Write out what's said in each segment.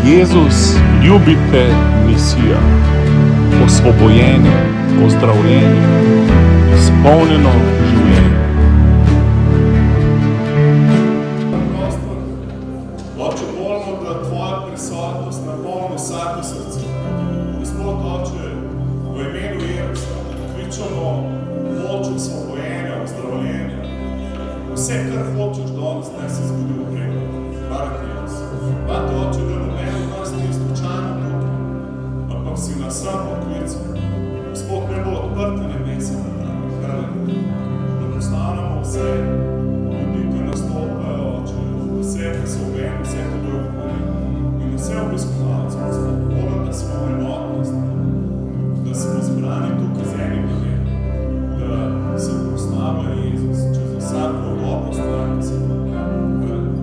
Jezus, ljubite, misija. Osvobojeni, ozdravljeni, izpolnjeno življenje. Oče, molimo, da tvoja prisotnost napolni vsako srce. Gospod Oče, v imenu Jezusa kličemo moč osvobojenja, ozdravljenja. Vse, kar hočeš danes, naj se zgodi v preko. Hvala ti, Jezus. Hvala ti, Oče, da noben od nas ni slučajno tukaj, ampak si nas sam poklical. Gospod, ne bo odprte nebesa na dan. Hvala ti. Da postavljamo vse ljudi, ki nastopajo, Oče, vse, ki so v meni, vse, ki bojo okoli. In vse obiskovalce, Gospod, moram, da smo enotnost, da smo zbrani tukaj z enim namenom, da se postavlja Jezus čez vsako dobro stvar, ki se dogaja.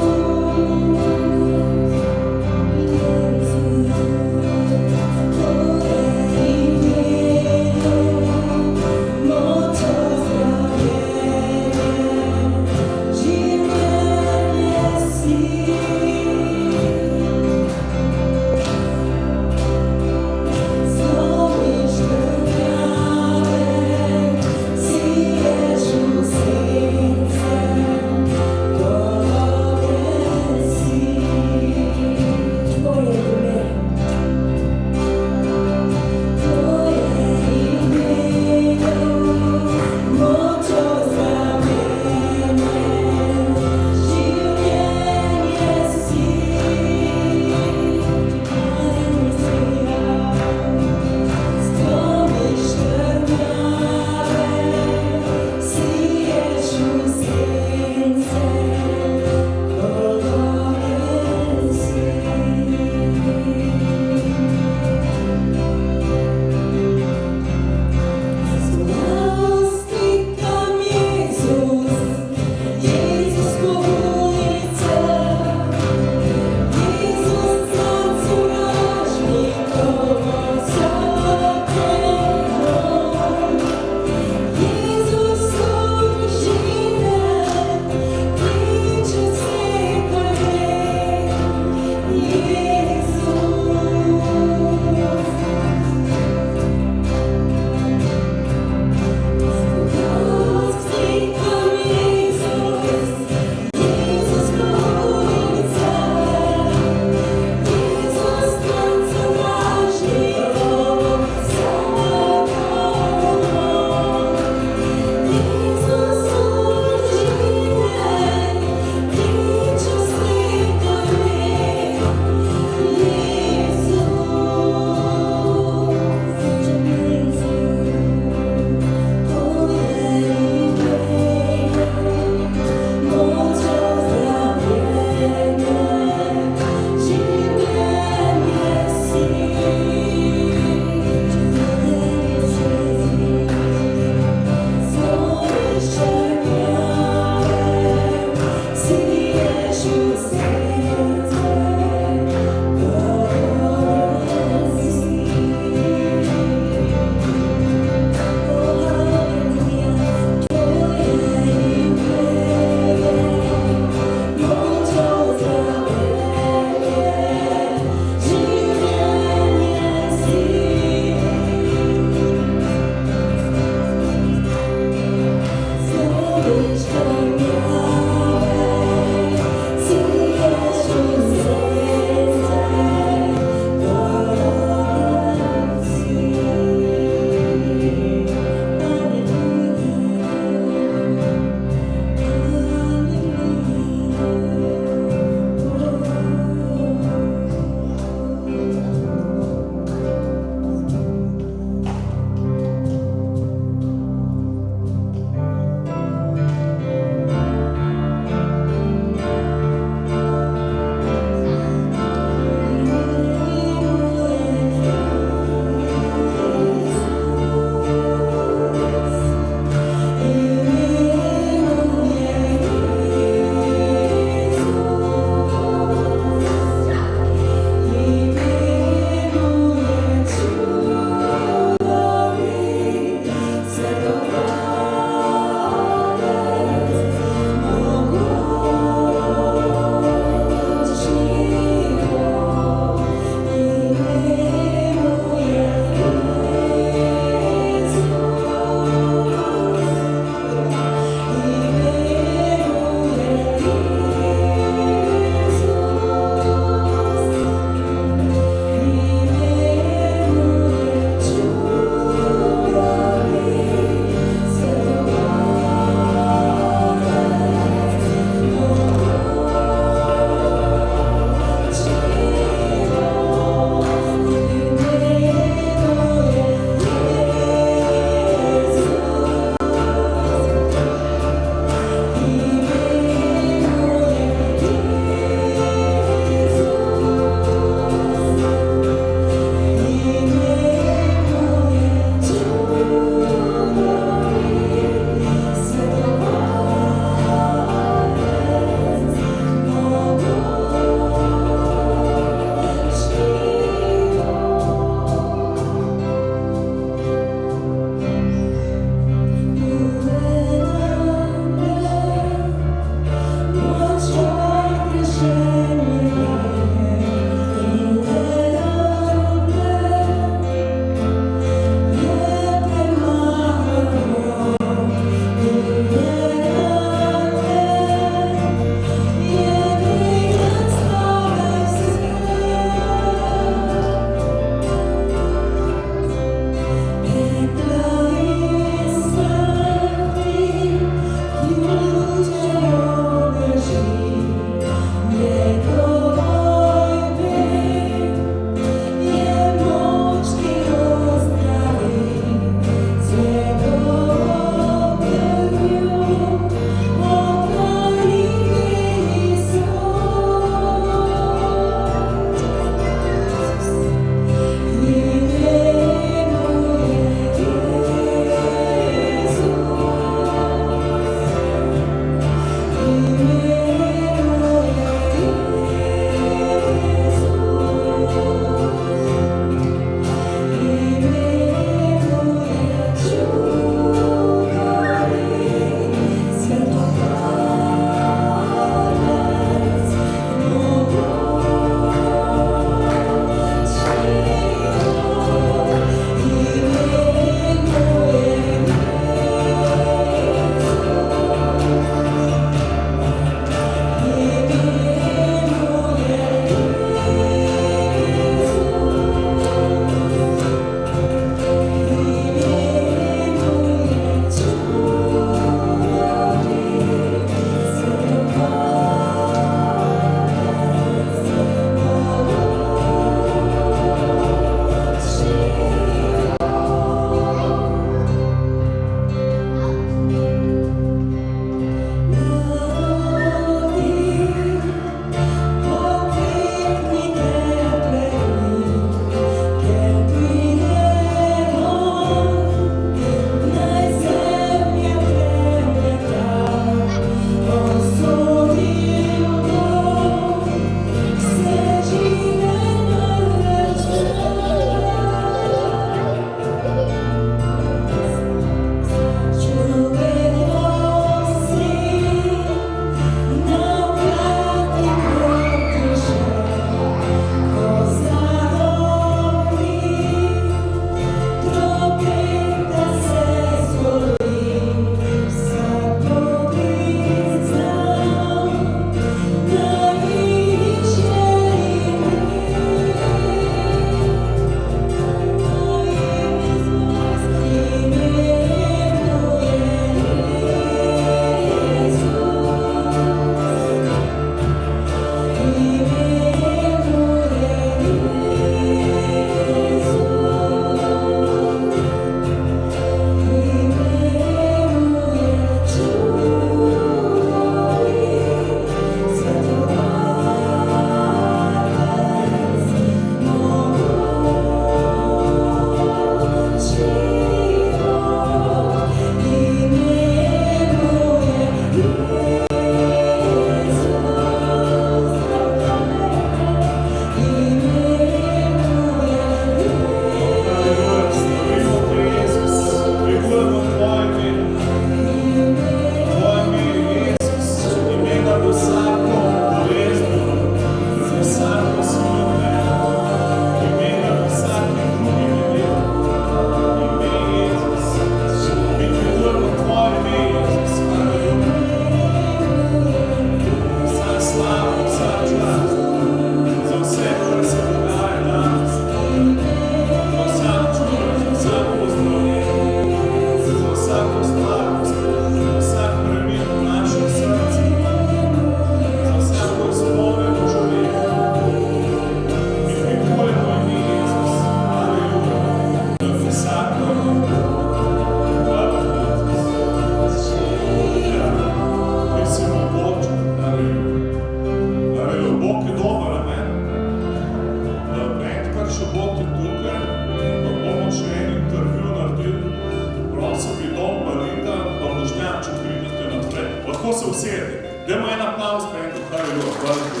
se usedi. Dajmo en aplavz pa enko, haleluja, hvala Bogu.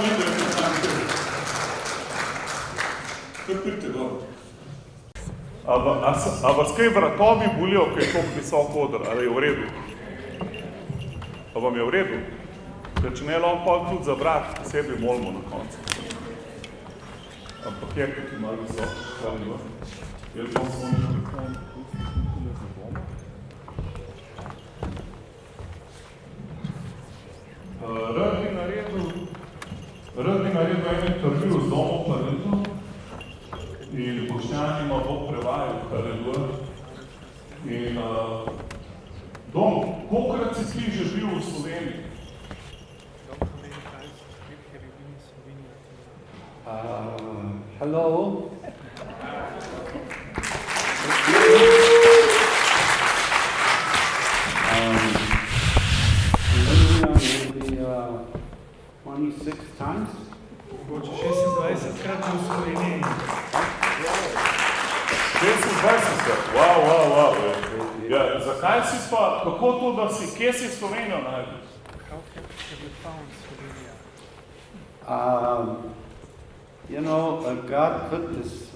Vidim, da je to tam tudi. Kaj pridite dobro? A vas kaj vratovi bolijo, kaj je toliko visok odr, ali je v redu? A vam je v redu? Če ne, lahko pa tudi za vrat, posebej molimo na koncu. Ampak je tukaj malo visok, hvala. Jaz bom svoj mikrofon tukaj za bomo. Rad bi naredil en intervju z domom Parizu in Boštjanima bo prevajal Haleluja. In dom, kolikrat si ti že bil v Sloveniji? Hello. Maybe 26 times. Mogoče 26-krat v Sloveniji. 26-krat? Wow. Ja, zakaj si pa, kako to, da si, kje si Slovenijo najdel? How have you found Slovenia? You know, God put this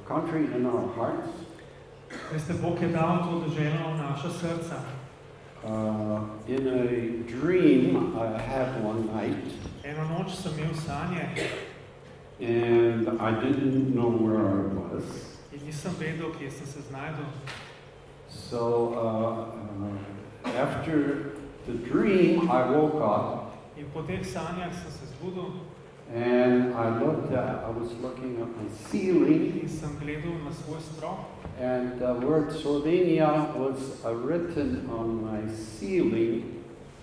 country in our hearts. Veste, Bog je dal to deželo v naša srca. In a dream I had one night, Eno noč sem imel sanje and I didn't know where I was. in nisem vedel, kje sem se znajdel. So after the dream, I woke up In po teh sanjah sem se zbudil and I was looking at my ceiling, in sem gledal na svoj strop and the word Slovenia was written on my ceiling.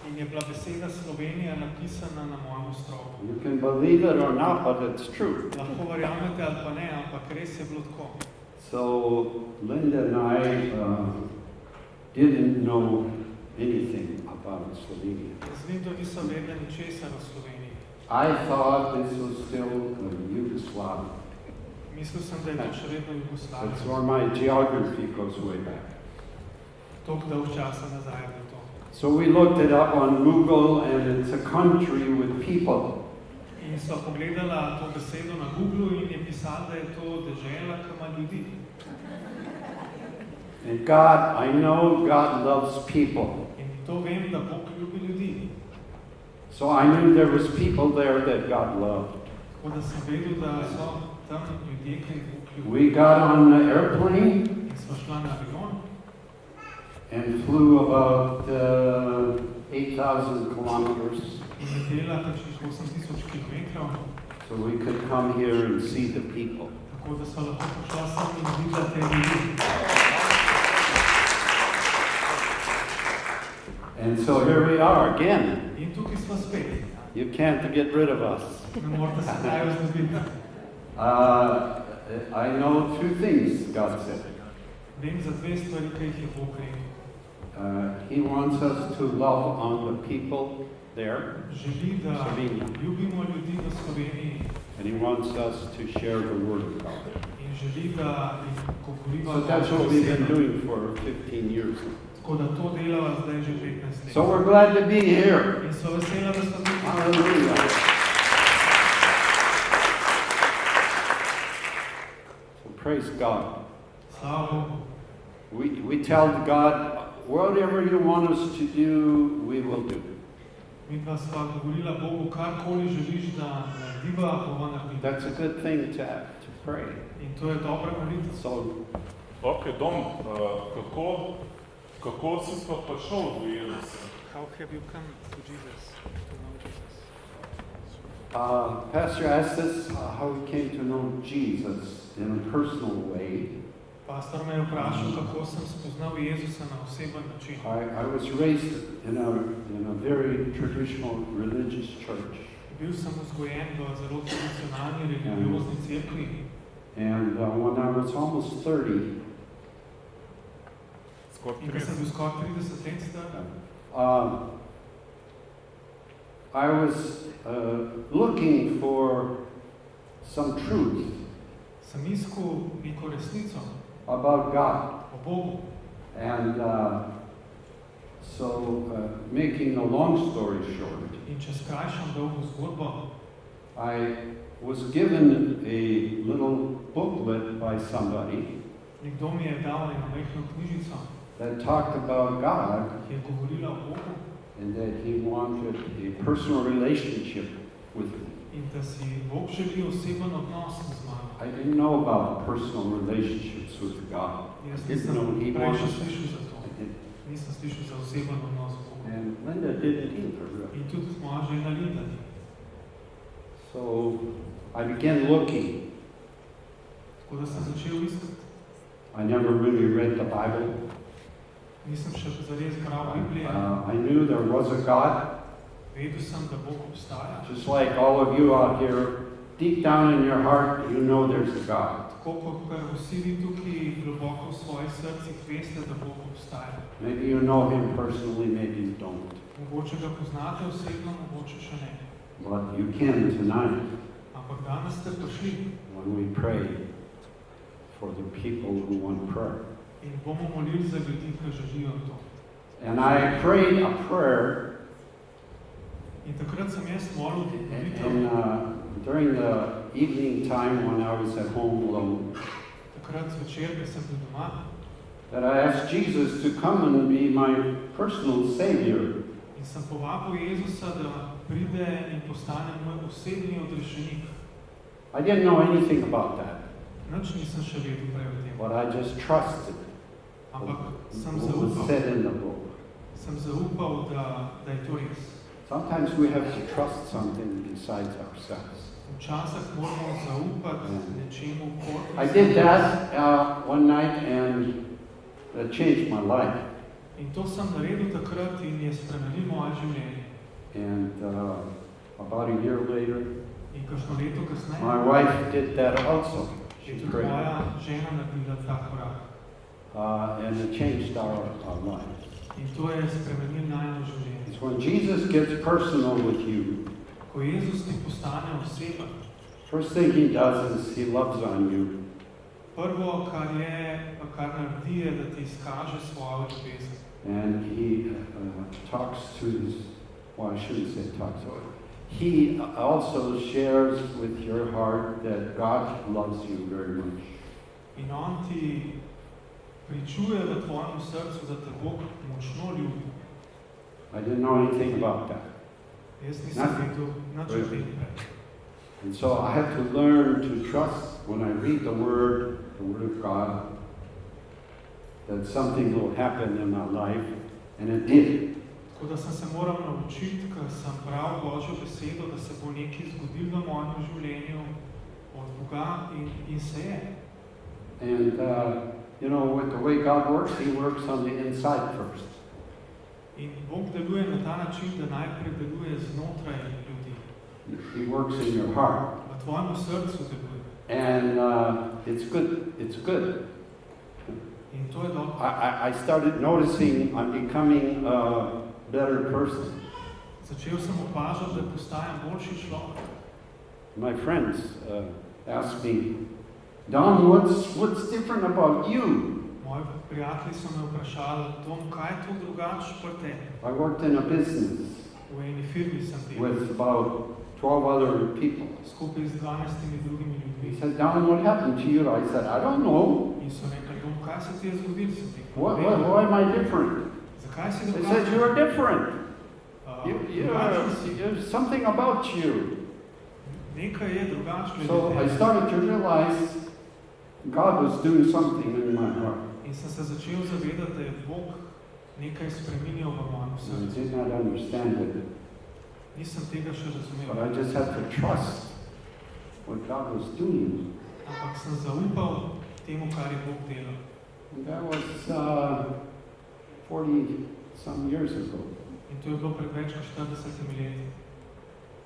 in je bila beseda Slovenija napisana na mojem stropu. You can believe it or not, but it's true. Lahko verjamete ali pa ne, ampak res je bilo tako. So Linda and I didn't know anything about Slovenia. Z Lindo nisem vedela ničesar o Sloveniji. I thought this was still Yugoslavia. Mislil sem, da je to še vedno Jugoslavija. That's where my geography goes way back. Toliko dolg časa nazaj je bilo to. So we looked it up on Google, and it's a country with people. In sva pogledala to besedo na Googlu in je pisalo, da je to dežela, ki ima ljudi. And God, I know God loves people. In to vem, da Bog ljubi ljudi. So I knew there was people there that God loved. Tako da sem vedel, da so tam ljudje, ki jih Bog ljubi. We got on the airplane In sva šla na avion and flew about 8,000 kilometers in letela kakšnih 8,000 kilometrov, so we could come here and see the people. tako da sva lahko prišla sem in videla te ljudi. And so here we are again. In tukaj sva spet. You can't get rid of us. Ne morate se kaj znebiti. I know two things, God said. Vem za dve stvari, ki jih je Bog rekel. He wants us to love on the people there, Želi, da Slovenija. ljubimo ljudi v Sloveniji and He wants us to share the Word of God. in želi, da jih govoriva So that's what we've been besedo. doing for 15 years. Tako da to delava zdaj že 15 let. So we're glad to be here. In so vesela, da smo tukaj. Hallelujah. So praise God. Slava Bogu. We tell God, whatever you want us to do, we will do. Mi pa sva govorila Bogu, karkoli želiš, da narediva, bova naredila. That's a good thing to pray. In to je dobra molitev. So Ok, Dom, kako si pa prišel do Jezusa? How have you come to Jesus, to know Jesus? Pastor asked us how we came to know Jesus in a personal way. Pastor me je vprašal, kako sem spoznal Jezusa na oseben način. I was raised in a very traditional religious church. Bil sem vzgojen v zelo tradicionalni religiozni cerkvi. And when I was almost 30, In ko sem bil skoraj 30 let star, I was looking for some truth sem iskal neko resnico about God. o Bogu. And So, making a long story short, In če skrajšam dolgo zgodbo, I was given a little booklet by somebody nekdo mi je dal eno majhno knjižico, that talked about God ki je govorila o Bogu and that He wanted a personal relationship with me. in da si Bog želi oseben odnos z mano. I didn't know about personal relationships with God. Jaz I didn't know He nisem prej še wanted slišal za to. I didn't. Nisem slišal za oseben odnos z Bogom. And Linda didn't either, really. In tudi moja žena Linda ni. So I began looking. Tako da sem začel iskati. I never really read the Bible. Nisem še zares bral Biblije. I knew there was a God, Vedel sem, da Bog obstaja. just like all of you out here. Deep down in your heart, you know there's a God. Tako kot vsi vi tukaj globoko v svojih srcih veste, da Bog obstaja. Maybe you know Him personally, maybe you don't. Mogoče ga poznate osebno, mogoče še ne. But you can tonight Ampak danes ste prišli when we pray for the people who want prayer. in bomo molili za ljudi, ki želijo to. And I prayed a prayer In takrat sem jaz molil molitev. and, during the evening time when I was at home alone, Takrat zvečer, ko sem bil doma, that I asked Jesus to come and be my personal Savior. in sem povabil Jezusa, da pride in postane moj osebni odrešenik. I didn't know anything about that, Nič nisem še vedel prej o tem. but I just trusted Ampak sem what was zaupal, said in the book. da je to res. Sometimes we have to trust something besides ourselves. Včasih moramo zaupati nečemu kot. I did that one night and it changed my life. In to sem naredil takrat in je spremenil moje življenje. And about a year later, In kakšno leto kasneje my wife did that also. je She tudi prayed. moja žena naredila ta korak. And it changed our lives. In to je spremenil najno življenje. It's when Jesus gets personal with you, Ko Jezus ti postane oseba, first thing He does is He loves on you. prvo, kar naredi, je, da ti izkaže svojo ljubezen. And He talks to His, well, I shouldn't say talks to it. He also shares with your heart that God loves you very much. In on ti pričuje v tvojem srcu, da te Bog močno ljubi. I didn't know anything about that. Jaz nisem vedel nič o tem prej. And so I had to learn to trust when I read the Word of God, that something will happen in my life, and it did. Tako da sem se moral naučiti, ko sem bral Božjo besedo, da se bo nekaj zgodilo v mojem življenju od Boga in se je. And, you know, with the way God works, He works on the inside first. In Bog deluje na ta način, da najprej deluje znotraj ljudi. He works in your heart. V tvojem srcu deluje. And it's good. It's good. In to je dobro. I started noticing I'm becoming a better person. Začel sem opažati, da postajam boljši človek. My friends asked me, Don, what's different about you? Moji prijatelji so me vprašali, Tom, kaj je to drugače pri tebi? I worked in a business V eni firmi sem delal, with about 12 other people. skupaj z 12 drugimi He ljudmi. said, Don, what happened to you? I said, I don't know. In so rekli, Tom, kaj se ti je zgodilo? Sem rekel, Why am I different? zakaj si They said, you drugačen? are different. Drugačen si. There's something about you. Nekaj je drugačno. So I started to realize God was doing something in my heart. In sem se začel zavedati, da je Bog nekaj spreminjal v mojem I srcu. did not understand it, Nisem tega še but razumel. I just had to trust what God was doing. Ampak sem zaupal temu, kar je Bog delal. And that was 40 some years ago. In to je bilo pred več kot 40 leti.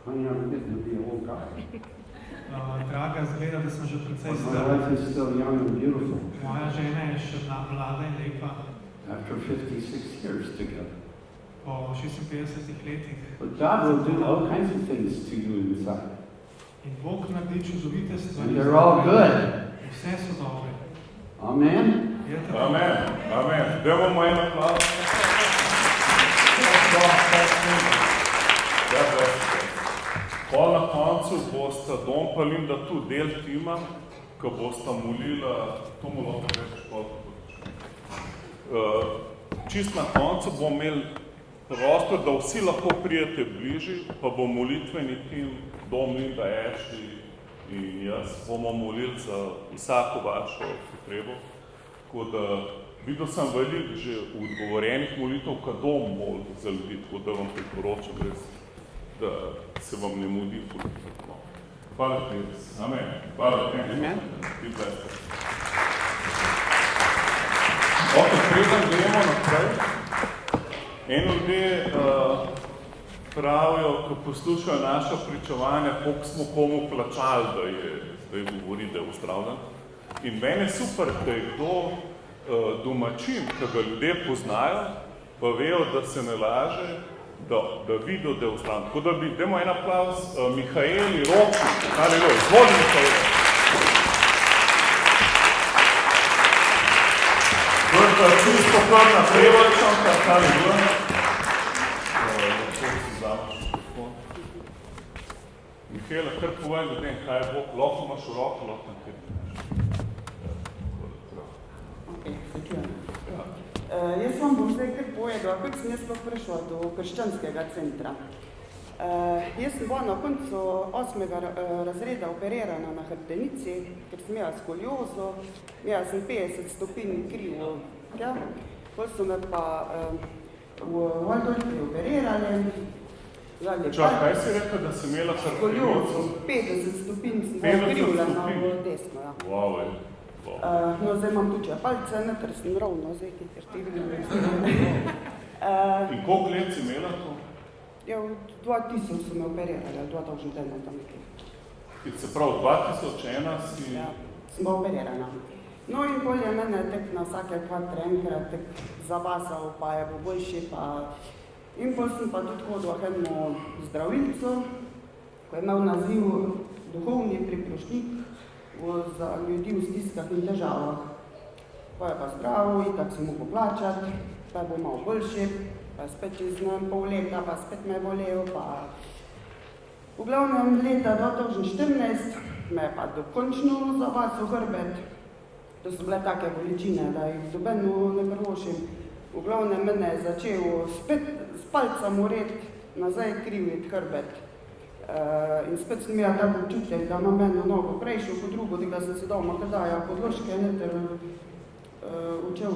Honey, I'm getting to be an old guy. Draga, zgleda, da sem že precej But my star. wife is still young and beautiful Moja žena je še mlada in lepa after 56 years together. po 56 letih. But God will do all kinds of things to you inside. In Bog naredi čudovite stvari. And they're all good. Vse so dobre. Amen? Je tako? Amen. Amen. Dajmo en aplavz. Pa na koncu bosta Dom pa Linda tudi del tima, ko bosta molila, to mu lahko reči čist na koncu bomo imeli prostor, da vsi lahko prijete bliži, pa bo molitveni tim, Dom Linda, Ashley in jaz bomo molili za vsako vašo potrebo. Tako da videl sem veliko že odgovorenih molitev, ko Dom moli za ljudi, tako da vam priporočam res, da se vam ne mudi politično. Hvala tebi. Amen. Hvala tebi. Amen. Ok, preden gremo naprej. Eno ljudje pravijo, ko poslušajo naša pričevanja, koliko smo komu plačali, da je govori, da je uzdravljen. In meni je super, da je kdo domačin, ki ga ljudje poznajo, pa vejo, da se ne laže, da vidijo, da je uzdravljen. Tako da bi, dajmo en aplavz Mihaeli Roki, halleluja, izvoli Mihaeli. Vrta čisto prna prevačanka, halleluja. Mihaela, kar povem ljudem, kaj je Bog, lahko imaš v roko, lahko nekaj. Jaz vam bom zdaj kar povedala, kako sem jaz sploh prišla do Krščanskega centra. Jaz sem bila na koncu 8. razreda operirana na hrbtenici, ker sem imela skoliozo, imela sem 50 stopinj krivo. Ja? Potem so me pa v Valdolfi operirali. Čak, kaj si rekel, da si imela skoliozo? 50 stopinj sem bila krivljena v desno. Ja. Wow, no, zdaj imam tuče palce, netr sem ravno, zdaj ker ti vidim. In koliko let si imela to? Ja, v 2000 so me operirali, 2001 tam nekaj. In se prav, 2001 si... Ja, sem bila operirana. No in bolje mene tek na vsake kvatre enkrat tek zavasal, pa je bo boljši, pa... In potem sem pa tudi hodila eno zdravilco, ko je imel naziv duhovni priprošnik za ljudi v stiskah in težavah. Pa je pa zdravo, itak sem mogel plačati, pa je bo malo boljši, pa spet čez pol leta, pa spet me je bolel, pa... V glavnem leta 2014 me je pa dokončno zavasal hrbet. To so bile take bolečine, da jih dobeno ne prvošim. V glavnem mene je začel spet s palca moreti nazaj kriviti hrbet. In spet sem imela tako občutek, da imam eno nogo prejšel kot drugo, da sem se doma kadaja podložke, neter učel.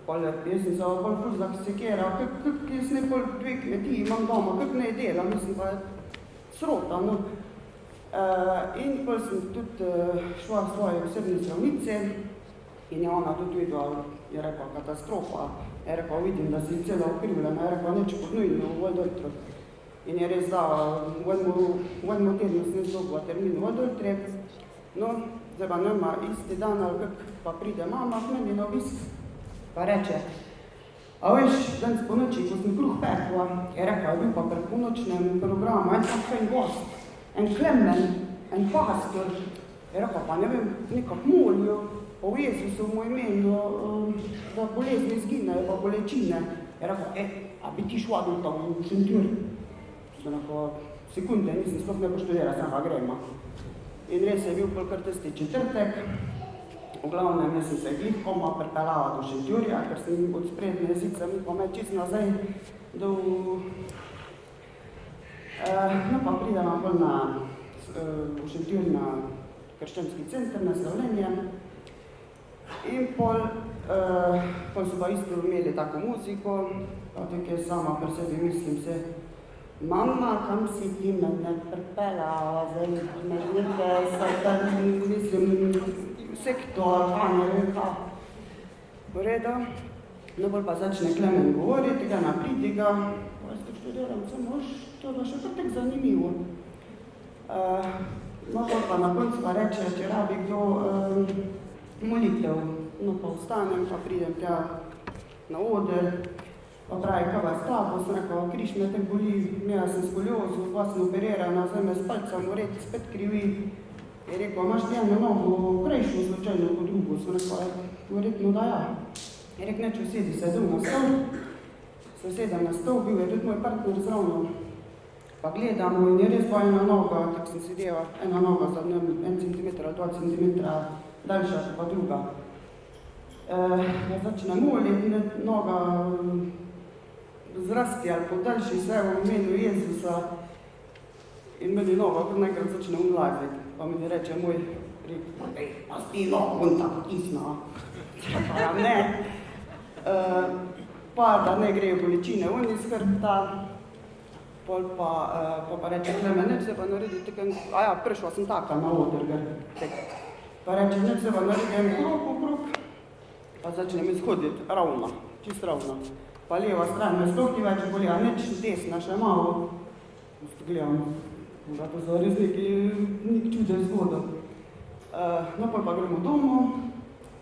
Jaz sem se bolj fuzak sekera, kako jaz ne bolj dve kmetiji imam doma, kako ne delam, mislim pa srota, no. In potem sem tudi šla v svoje osebne zdravnice in je ona tudi videla, je rekla katastrofa, je rekla vidim, da si cela okrivljena, je rekla neč podnujno v Valdoltru. In je res dala, v enem tednu sem zdobila termin v Valdoltri, no, zdaj pa nema isti dan ali kak pa pride mama k meni na obisk, pa reče, a veš, danes po noči, ko sem kruh pekla, je rekla, je bil pa pred ponočnem programu, en tak gost, en Klemen, en pastor, je rekla, pa ne vem, nekak molijo o Jezusovu imenu, da bolezni izginejo, pa bolečine. Je rekla, a bi ti šla do tam v Šentjur? Sem rekla, sekunde, nisem sploh ne poštudirala, sem pa grema. In res je bil kar tisti četrtek, v glavnem jaz sem se glihkoma pripeljala do Šentjurja, ker sem od sprednje sicer mi pa me čist nazaj do... No pa pridem bolj v Šentjur na Krščanski Center, na Slovenje. In pol so pa isto imeli tako muziko, pa tukaj sama pri sebi mislim se, mama, kam si ti mene pripeljala, zdaj me nekaj satanizm, mislim, sektor, ne vem kaj. V redu, no bolj pa začne Klemen govoriti, ga napriti ga, pa jaz to študiram, samo to je še tako zanimivo. No bolj pa na koncu pa reče, če rabi kdo molitev, no pa vstanem, pa pridem tja na oder, pa pravi, kaj vas tako, sem rekla, križ me te boli, imela sem skoliozo, pa sem operirana, zdaj me s palca moret spet krivi. Je rekel, imaš ti eno nogo prejšlo slučajno kot drugo, sem rekla, verjetno da ja. Je rekel, neč usedi se dol na stol, se sedem na stol, bil je tudi moj partner zravno. Pa gledamo in je res pa ena noga, tako sem sedela, ena noga za 1 centimetra ali 2 centimetra daljša pa druga. Začne moliti, noga zrasti ali podaljši se v imenu Jezusa in meni noga kar nekrat začne umlaziti. Pa mi reče moj rik, pa sti nogo in tako tisna. Pa ne. Pa da ne grejo bolečine ven iz hrbta. Pol pa reče, Klemen, neč se pa narediti, prišla sem taka na oder, pa reče, neč se pa naredim krok, pa začnem izhoditi ravno, čist ravno. Pa leva stran me sploh ni več bolja, neč desna še malo. Gledam, da pa za res nek čude zgodil. No, pol pa gremo domov,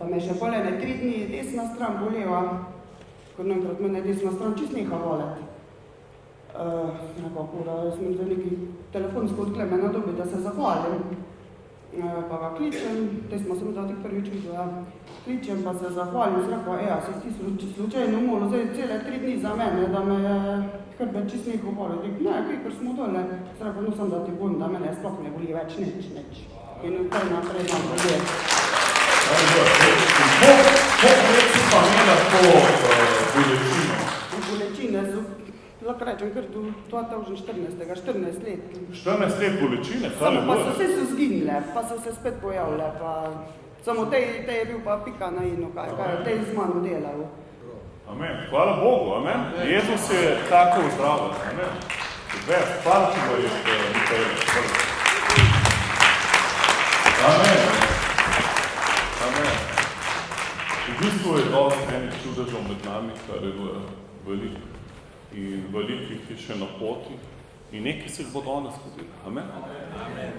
pa me še pol 3 dni desna stran boljeva, ko naenkrat mene desna stran čist neha voleti. Jaz sem za neki telefonsko od Klemena dobi, da se zahvalim. Pa ga kličem, te smo se mi dal tik prvič videl, kličem pa se zahvalim, sem rekla, si ti slučajno molil, zdaj cele 3 dni za mene, da me je hrbet čist nekaj bolj. Ne, ker smo dole, sem rekla, no sem da ti bom, da mene sploh ne boli več, nič. In kaj naprej nam bolje. Koliko let si pa imela to bolečino? Bolečine so, lahko rečem, kar do 2014, 14 let. 14 let bolečine? Samo pa so se zginile, pa so se spet pojavile, pa samo tej je bil pa pika na ino, kaj je tej z mano delal. Amen. Hvala Bogu, amen. Jezus je tako zdravil, amen. Hvala ti bo je, Mikael. Amen. Amen. V bistvu je dosti enih čudežov med nami, kar je veliko. In velikih je še na poti in nekaj se jih bo danes zgodilo. Amen?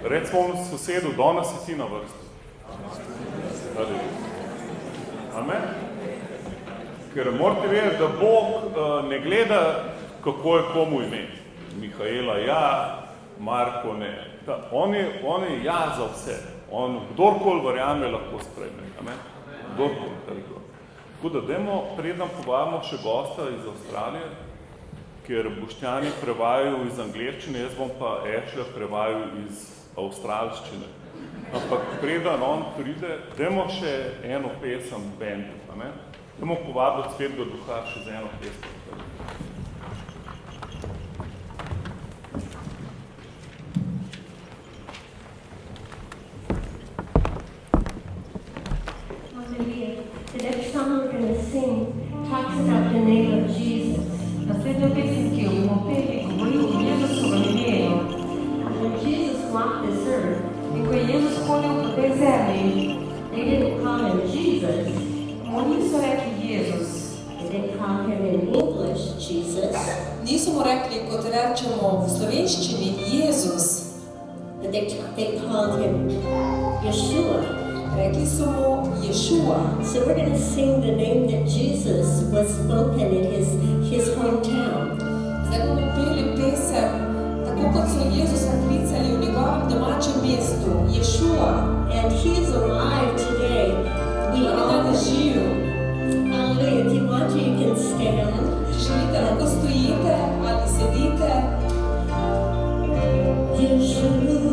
Recimo v sosedu, danes si ti na vrsti. Amen? Ker morate vedeti, da Bog ne gleda, kako je komu ime. Mihaela ja, Marko ne. On je ja za vse. Kdorkoli verjame, lahko sprejme. Amen? Kdorkoli. Tako da dajmo, predem povabimo še gosta iz Avstralije, ker Boštjani prevajajo iz angleščine, jaz bom pa Ešlja prevajal iz avstralščine. Ampak preden on pride, dajmo še eno pesem bendu, ne? Dajmo povabiti Svetega Duha še za eno pesem. The next song we're going to sing talks about the name of Jesus. Naslednja pesem, ki jo bomo peli, govori o Jezusovem imenu. When Jesus walked this earth, In ko je Jezus hodil po tej zemlji, they didn't call him Jesus. mu niso rekli Jezus. They didn't call him in English Jesus. Niso mu rekli, kot rečemo v slovenščini, Jezus. But they called him Yeshua. Rekli so mu Ješua. So we're going to sing the name that Jesus was spoken in his hometown. Zdaj bomo peli pesem, tako kot so Jezusa klicali v njegovem domačem mestu, Ješua. And he is alive today. We all živ. Hallelujah. If you want to, you can stand. Želite, lahko stojite ali sedite. Yeshua. Yeshua.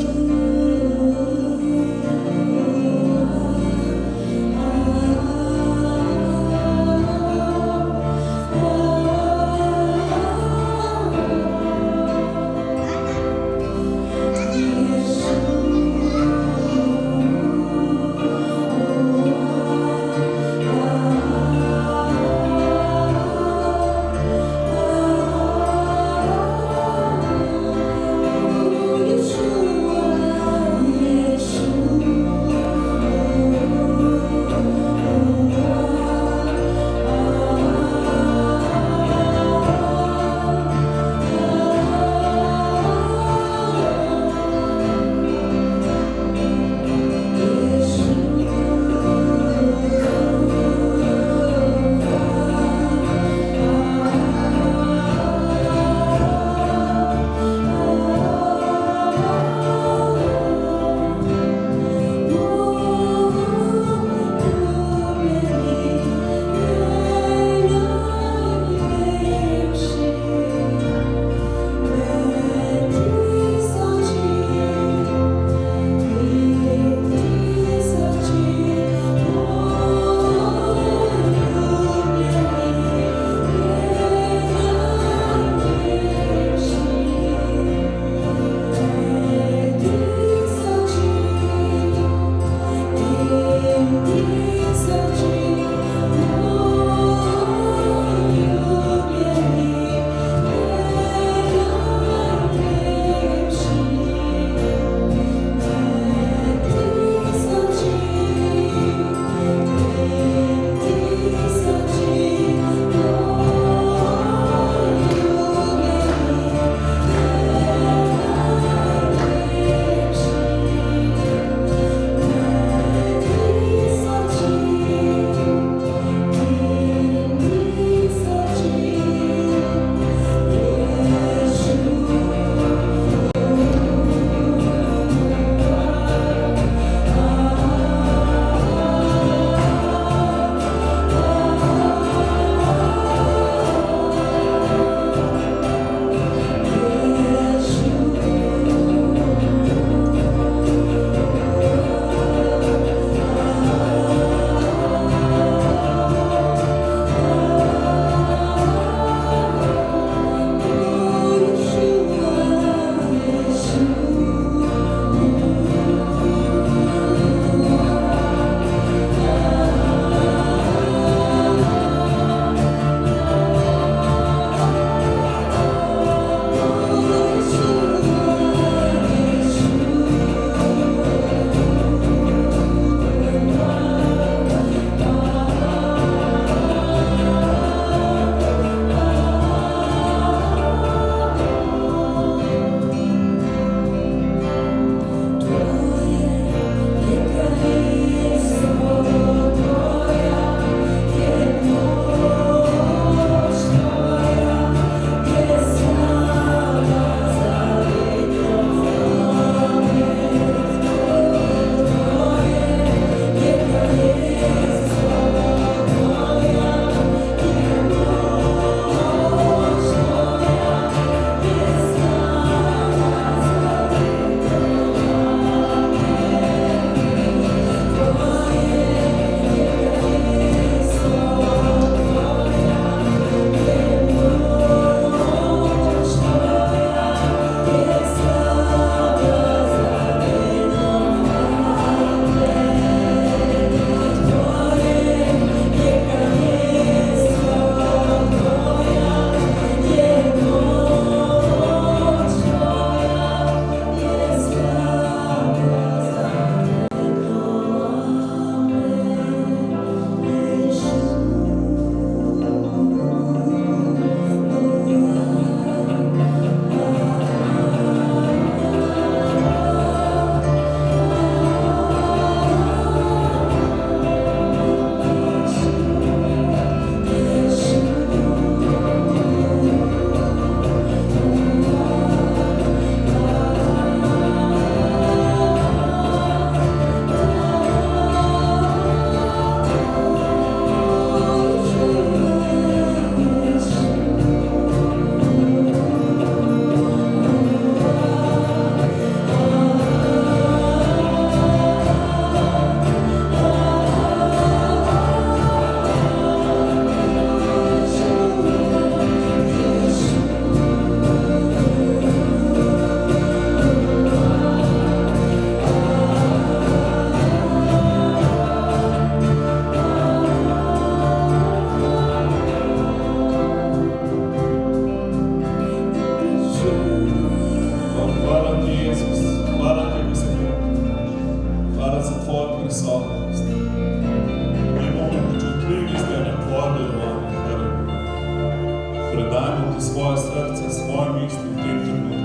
svoje srce, svoje misli v tem trenutku,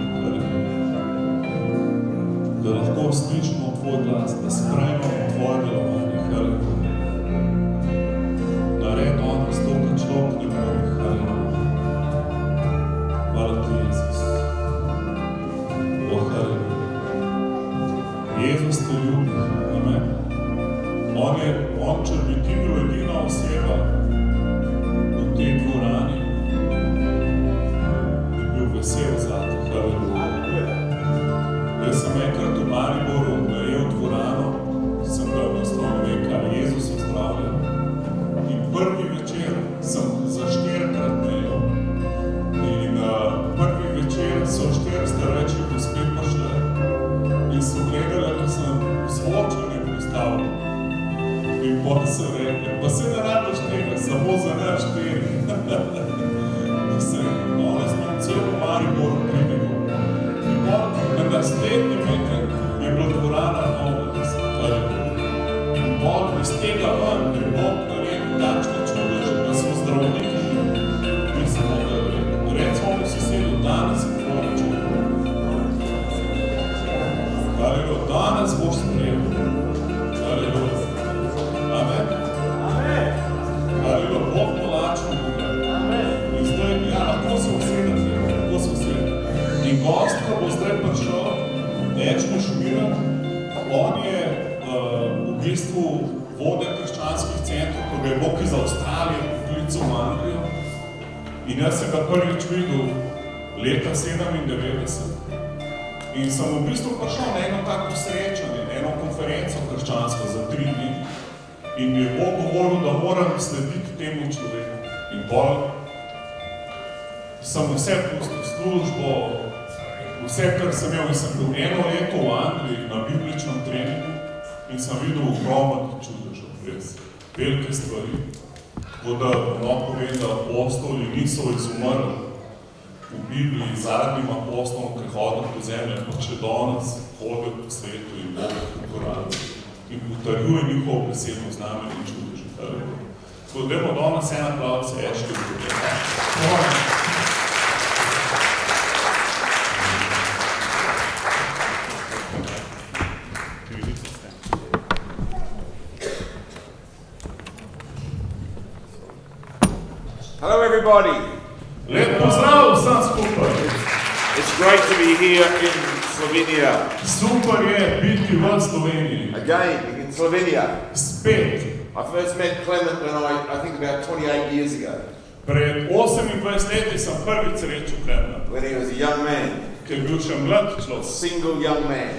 da lahko slišimo tvoj glas, da sprejmemo tvoje delovanje, nared danes to, kar človek ne more, hvala ti, Jezus. Jezus te ljubi, amen. Če bi ti bil edina oseba v tej dvorani, bi bil vesel za te, haleluja. Jaz sem enkrat v Mariboru najel dvorano, sem dal naslov, ne vem kaj, Jezus ozdravlja. In prvi večer sem za 4-krat najel. In prvi večer so 4 starejši gospe prišle in so gledali, ko sem zvonček postavil. In potem sem rekel, pa se ne rabiš tega, samo za naš 4. Danes imam celo Mariboru pridigo. In potem na naslednji vikend je bila dvorana nova, in potem iz tega ven je Bog naredil takšne čudeže, da so zdravniki. In sem mogel reči, recimo mi sosedu, danes je tvoje čudo. Haleluja, danes boš sprejel. Haleluja. Amen. Amen. Haleluja, Bog polačil Boga. In zdaj, ja, lahko se usedete, lahko se usedete. In gost, ko bo zdaj prišel, Ečko Šumira, on je v bistvu vodja Krščanskih centrov, ko ga je Bog iz Avstralije poklical v Anglijo. In jaz sem ga prvič videl leta 97. In sem v bistvu prišel na eno tako srečanje, eno konferenco krščansko za 3 dni. In mi je Bog govoril, da moram slediti temu človeku. In bolj sem vse pustil, službo, vse, kar sem imel. In sem bil 1 leto v Angliji na bibličnem treningu in sem videl ogromno čudežev, res, velike stvari. Tako da povem, da apostoli niso izumrli v Bibliji zadnjim apostolom, ki hodijo po zemlji, pa še danes hodijo po svetu in Bog uporabljajo. In potrjuje njihovo besedno znamenje in čudeže. Tako da dajmo danes en aplavz Ečke Druge. Hello everybody. Lep pozdrav vsem skupaj. It's great to be here in Slovenia. Super je biti v Sloveniji. Again, in Slovenia. Spet. I first met Clement when I think about 28 years ago. Pred 28 leti sem prvič srečal Klemena. When he was a young man. Ki je bil še mlad človek. Single young man.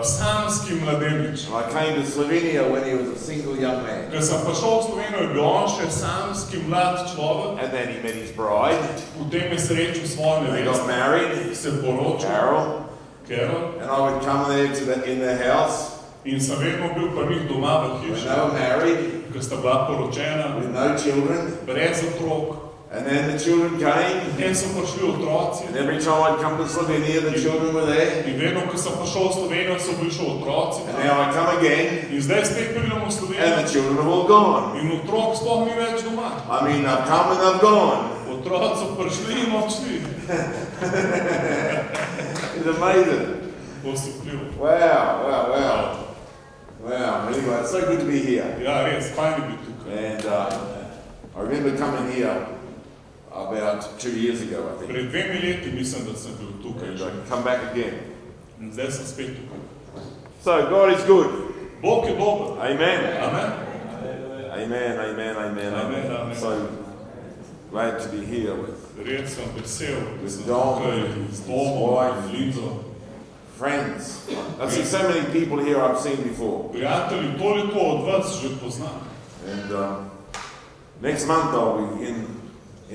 Samski mladenič. I came to Slovenia when he was a single young man. Ko sem prišel v Slovenijo, je bil on še samski mlad človek. And then he met his bride. Potem je srečal svojo nevesto. They got married. Se poročil. Carol. And I would come there in their house. In sem vedno bil pri njih doma v hiši. When they were married. Ko sta bila poročena. With no children. Brez otrok. And then the children came. In so prišli otroci. And every time I'd come to Slovenia, the children were there. In vedno, ko sem prišel v Slovenijo, so bili še otroci. And now I come again. In zdaj spet pridem v Slovenijo. And the children have all gone. In otrok sploh ni več doma. I mean, I've come and I've gone. Otroci so prišli in odšli. It's amazing. Wow. Anyway, it's so good to be here. Ja, res, fajn je biti tukaj. And I remember coming here about 2 years ago, I think. Pred 2 leti mislim, da sem bil tukaj. And I can come back again. In zdaj sem spet tukaj. So, God is good. Bog je dober. Amen. Amen. Amen. So glad to be here with res sem vesel, da sem Dom, tukaj z domom, z Lizo. Friends. I see so many people here I've seen before. Prijatelji, toliko od vas že poznam. And next month I'll be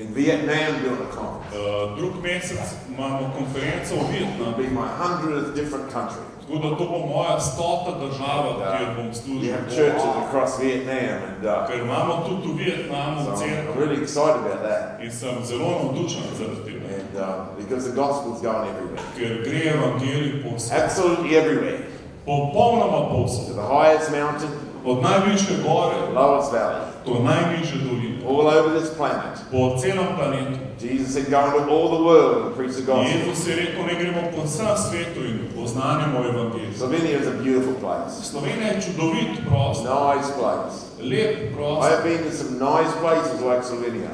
in Vietnam doing a conference. Drug mesec imamo konferenco v Vietnamu. It'll be my 100th different country. Tako da to bo moja 100. država, kjer bom služil. We have churches across Vietnam and ker imamo tudi v Vietnamu so I'm cerkev. really excited about that. In sem zelo navdušen zaradi tega. And because the gospel's going everywhere. Ker gre evangelij povsod. Absolutely everywhere. Popolnoma To povsod. the highest mountain, od najvišje gore lowest valley, do najnižje doline, all over this planet. po celem planetu. Jesus said, go into all the world and preach the gospel. Jezus je rekel, ne gremo po vsem svetu in poznanjamo evangelij. Slovenia is a beautiful place. Slovenija je čudovit prostor, Nice place. lep I prostor. have been in some nice places like Slovenia.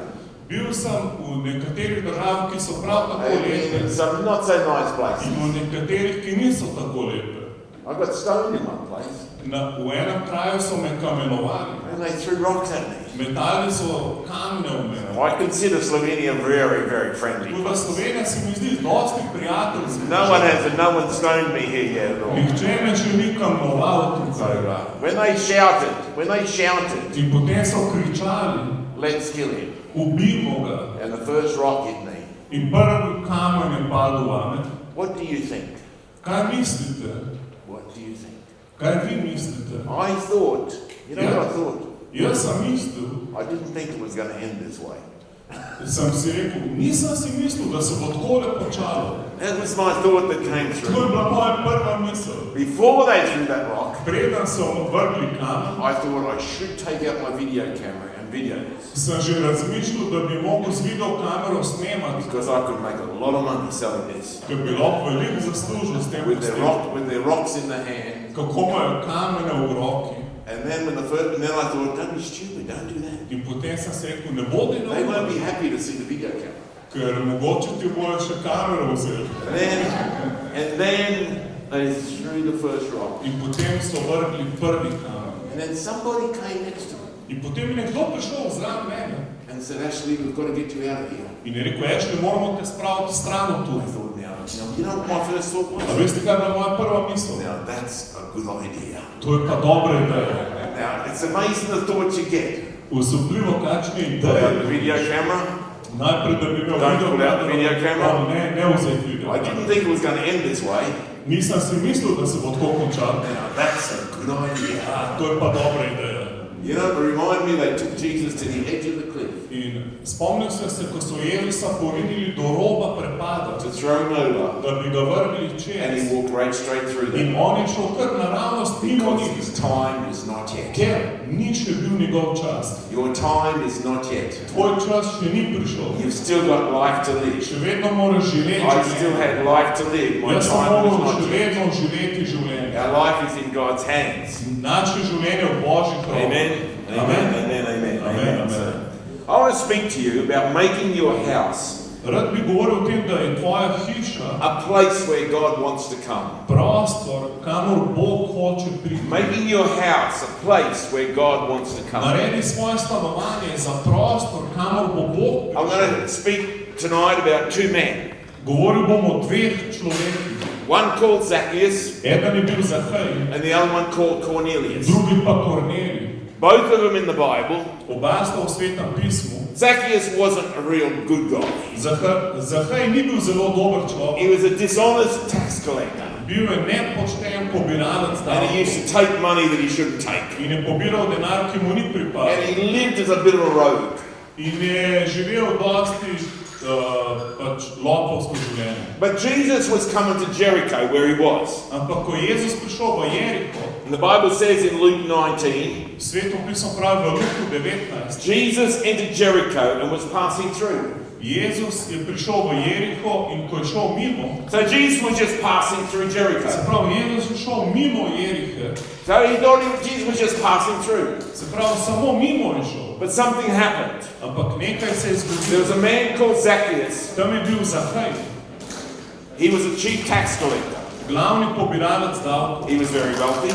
Bil sem v nekaterih državah, ki so prav tako I have been in lepe, some not so nice in places. v nekaterih, ki niso tako lepe. I got stoned in one place V enem kraju so me kamenovali, and they threw rocks at me. metali so kamne v mene. I consider Slovenia very, very friendly. Tako da Slovenija se mi zdi dosti prijateljska. No one stoned me here yet at all. Nihče me še ni kamenoval tukaj. When they shouted, In potem so kričali, let's kill him. ubijmo ga. And the first rock hit me. In prvi kamen je padel vame. What do you think? Kaj mislite? What do you think? Kaj vi mislite? I thought, you know what I thought? Jaz sem mislil, I didn't think it was going to end this way. sem si rekel, nisem si mislil, da se bo takole počalo. That was my thought that came To je through. bila moja prva misel. Before they threw that rock, Preden so vrgli kamen, I thought I should take out my video camera and video this. sem že razmišljal, da bi mogel z videokamero snemati, Because I could make a lot of money selling this. ker bi lahko veliko zaslužil s tem, With their rocks in the hand. kako imajo kamene v roki. And then I thought, don't be stupid, don't do that. In potem sem se rekel, ne bodi They won't be noben, happy to see the video camera. ker mogoče ti bojo še kamero vzeli. And then they threw the first rock. In potem so vrgli prvi kamen. And then somebody came next to me In potem je nekdo prišel zraven mene and said, Ashley, we've got to get you out of here. in je rekel, Ashley, moramo te spraviti stran od tu. I thought, you know what my first thought A was? veste, kaj je bila moja prva misel? Now, that's a good idea. To je pa dobra ideja. Now, it's amazing the thoughts you get. Usupljivo, kakšne Put out the ideje. video camera. Najprej, da bi imel Don't pull out the video camera. Ne vzeti video. I didn't think it was going to end this way. Nisem si mislil, da se bo tako končalo. Now, that's a good idea. To je pa dobra ideja. You know, it reminded me they took Jesus to the edge of the cliff In spomnil sem se, ko so Jezusa porinili do roba prepada, to throw him over, da bi ga vrgli and čez. he walked right straight through In them on je šel kar naravnost mimo because njih, his time is not yet. ker ni še bil njegov čas. Your time is not yet. Tvoj čas še ni prišel. You've still got life to live. Še vedno moraš živeti I still življenje. had life to live. My Jaz sem time was moral not še yet. vedno živeti življenje. Our life is in God's hands. Naše življenje v Božjih rokah. Amen. Amen. Amen. Amen. Amen. Amen. Amen. I want to speak to you about making your house Rad bi govoril o tem, da je tvoja hiša a place where God wants to come. prostor, kamor Bog hoče priti. Making your house a place where God wants to come. Naredi svoje stanovanje za prostor, kamor bo Bog I'm prišel. going to speak tonight about two men. Govoril bom o dveh človekih. One called Zacchaeus Eden je bil Zahaj, and the other one called Cornelius. drugi pa Kornelij. Both of them in the Bible. Oba sta v Svetem pismu. Zacchaeus wasn't a real good guy. Zahaj ni bil zelo dober He človek. was a dishonest tax collector. Bil je nepošten pobiralec And he used davkov to take money that he shouldn't take. in je pobiral denar, ki mu ni And pripadal. he lived as a bit of a rogue. In je živel dosti pač lopovsko življenje. But Jesus was coming to Jericho where he was. Ampak ko je Jezus prišel v Jeriko, And the Bible says in Luke 19, Sveto pismo pravi v Luku 19, Jesus entered Jericho and was passing through. Jezus je prišel v Jeriko in ko je šel mimo, So Jesus was just passing through se Jericho. pravi, Jezus je šel mimo Jerike, So he thought Jesus was just passing through. se pravi, samo mimo je šel. But something happened. Ampak nekaj se je There was zgodilo. a man called Zacchaeus. Tam je bil Zahaj, He was a chief tax collector. glavni pobiralec davkov, He was very wealthy.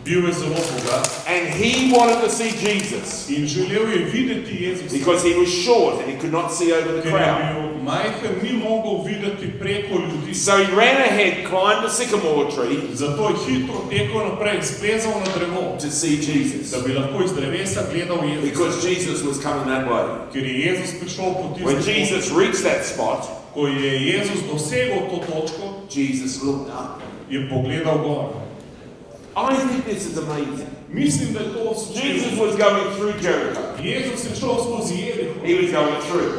bil je zelo bogat And he wanted to see Jesus in želel je videti Jezusa. because he was short and he could not see over the Ker je crowd. bil majhen, ni mogel videti preko ljudi. So he ran ahead, climbed a sycamore tree Zato je hitro tekel naprej, splezal na drevo, to see Jesus. da bi lahko iz drevesa gledal Jezusa. Because Jesus was coming that way. Ker je Jezus prišel po When tisti Jesus poti. reached that spot, Ko je Jezus dosegel to točko, Jesus looked up. je pogledal gor. I think this is amazing. Mislim, da je to Jesus slučilo. was going through Jericho. Jezus je šel skozi Jeriko. He was going through.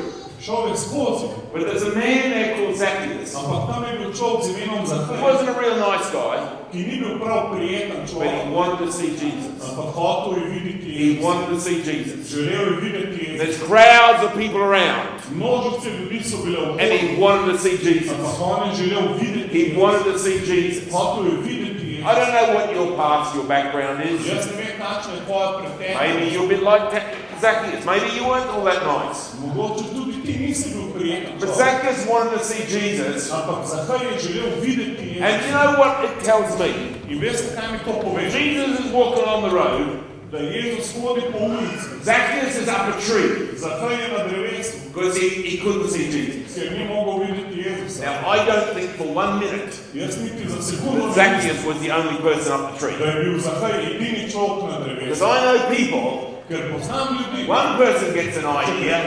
Šel je skozi. But there's a man there called Zacchaeus. Ampak tam je bil človek z imenom He Zahaj, wasn't a real nice guy, ki ni bil prav prijeten but človek. he wanted to see Jesus. Ampak hotel je videti He Jezusa. wanted to see Jesus. Želel je videti There's Jezusa. crowds of people around, Množice ljudi so bile and he okoli. wanted to see Jesus. Ampak on je želel videti He Jezusa. wanted to see Jesus. Hotel je videti Jezusa. I don't know what your past, your background is. Jaz ne vem, kakšna je tvoja preteklost. Maybe you're a bit like Zacchaeus. Maybe you weren't all that nice. Mogoče tudi ti nisi bil prijeten But človek. Zacchaeus wanted to see Jesus. Ampak Zahaj je želel videti And Jezusa. you know what it tells me? In veste, kaj mi to pove? Jesus is walking on the road. Da Jezus hodi po ulici. Zacchaeus is up a tree Zahaj je na drevesu, because he couldn't see Jesus. ker ni mogel videti Jezusa. Now, I don't think for 1 minute Jaz niti za sekundo that Zacchaeus was the only person up the da tree. je bil Zahaj edini človek na Because drevesu. I know people, Ker poznam ljudi, one person gets an če idea,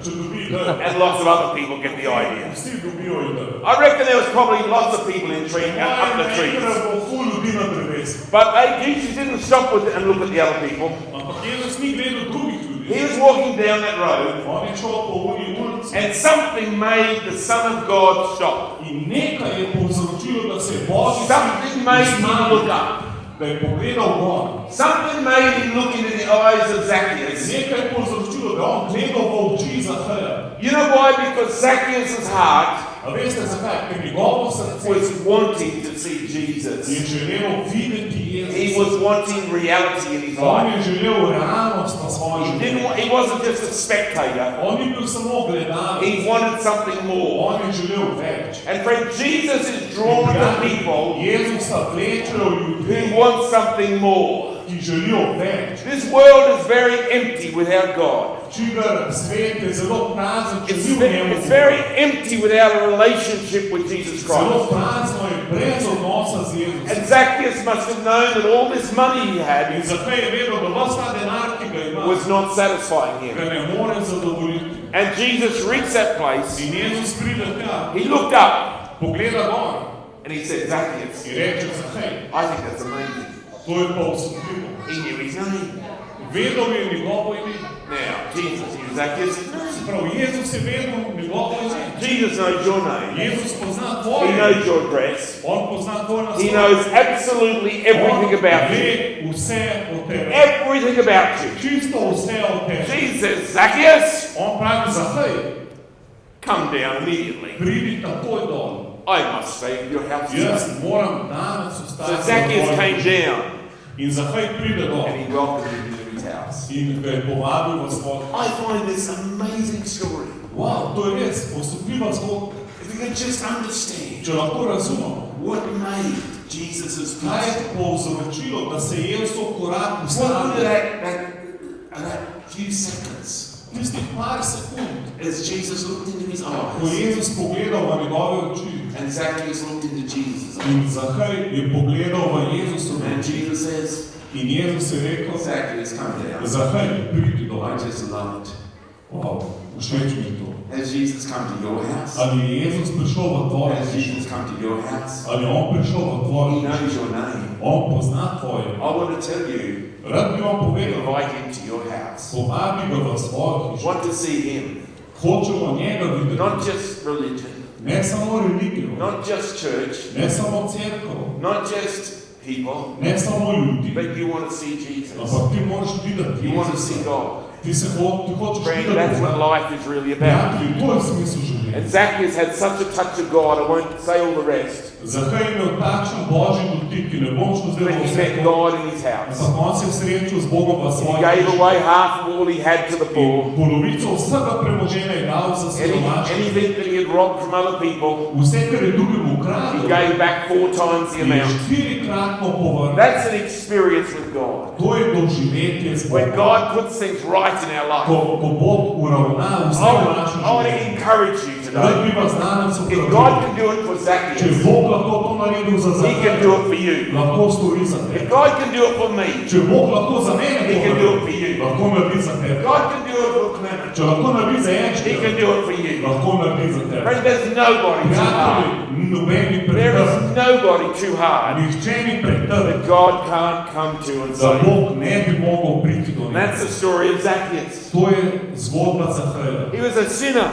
če dobi idejo, and lots of other people get the idea. vsi dobijo idejo. I reckon there was probably lots of people in tree, up the trees. Bo ful ljudi na drevesu. But Jesus didn't stop with it and look at the other people. Ampak Jezus ni gledal drugih ljudi. He was walking down that road, On je šel po ulici and something made the Son of God stop. in nekaj je povzročilo, da se je Božji Something made him look up. da je pogledal gor. Something made him look into the eyes of Zacchaeus. Nekaj je povzročilo, da je on gledal v oči Zahaja. You know why? Because Zacchaeus' heart A veste zakaj? Ker njegovo srce was wanting to see Jesus. je želelo videti He Jezusa. was wanting reality in his On life. je želel realnost na svojem življenju. He wasn't just a spectator. On ni bil samo gledalec. He wanted something more. On je želel več. And friend, Jesus is drawn to people Jezusa vlečejo ljudi, who want something more. ki želijo več. This world is very empty without God. Čigar svet je zelo prazen, če ni v njemu. It's very empty without a relationship with Jesus Zelo Christ. prazno je brez odnosa z Jezusom. And Zacchaeus must have known that all this money he In had zakaj je vedel, da ves ta denar, ki ga ima, was not satisfying him. ga ne more zadovoljiti. And Jesus reached that place. In Jezus pride tja, He looked up pogleda gor and he said, Zacchaeus, in reče Zahaj, I think that's amazing. to je pa osupljivo. He knew his name. Vedel je njegovo ime. Now, Jesus knew Zacchaeus' name. Prav, Jezus je vedel njegovo ime. Jesus knows your name. Jezus pozna He tvoje knows ime. your address. On pozna tvoj He naslov. knows absolutely everything about Ve you. vse o tebi. Everything about you. Čisto vse o tebi. Jesus says, Zacchaeus, On pravi, Zahaj, come down immediately. pridi takoj dol. I must stay in your house Jaz today. moram danes So ostati. Zacchaeus v came tvojem down In Zahaj pride dol. and he welcomed him into his house. In ga je povabil v svoj. I find this amazing story. Wow, to je res osupljiva zgodba. If we can just understand Če lahko razumemo, what made Jesus' kaj je peace. povzročilo, da se je Jezus korak What ustavil. that few seconds Tistih par sekund, as Jesus looked into his ko eyes je Jezus pogledal v njegove oči and Zacchaeus looked into Jesus' eyes. in Zahaj je pogledal v Jezusove And oči. Jesus says, In Jezus je rekel, Zacchaeus, come down. Zahaj, pridi dol. I just love it. Wow, všeč mi je to. Has Jesus come to your house? Ali je Jezus prišel v tvoje Has hišo? Jesus come to your house? Ali je on prišel v tvoje He hišo? knows your name. On pozna tvoje. I want to tell you, Rad bi vam povedal, invite him to your house. povabi ga v svojo hišo. Want to see him. Hočemo njega videti. Not just religion, Ne samo religijo, not just church, ne samo cerkev, not just people, ne samo ljudi, but you want to see Jesus. ampak ti moraš videti You want to Jezusa. see God. Ti hočeš Friend, videti that's what Boga. life is really about. Prijatelji, to je smisel življenja. And Zacchaeus had such a touch of God, I won't say all the rest, Zakaj je imel takšen božji dotik, ki ne bom šel zdaj but v he vse met to, God in his house. ampak on se je srečal z Bogom v He svoji gave hiši. away half of all he had to the poor. Polovico vsega premoženja je dal za siromašne. Anything that he had robbed from other people, Vse, kar je dobil he ukradel, gave back 4 times the je amount. 4-kratno povrnil. That's an experience with God. To je doživetje z When Bogom. God puts things right in our life. Ko Bog uravna vse v našem I want to življenju. encourage you Rad today. bi vas danes If upravil. God can do it for Če Zacchaeus, Bog lahko to naredil za He can do Zahaj, it for you. lahko stori za If tebe. God can do it for me, Če Bog lahko za mene He to can do it naredi, for you. lahko naredi za tebe. God can do it for Clement. Če lahko naredi za He enčka, can do it for you. lahko naredi za tebe. Friends, there's nobody too Prijatelji, hard. noben ni There pretrp. is nobody too hard Nihče ni pretrp, that God can't come to and da save. Bog ne bi mogel priti do And that's njega. the story of Zacchaeus. To je zgodba Zahaja. He was a sinner,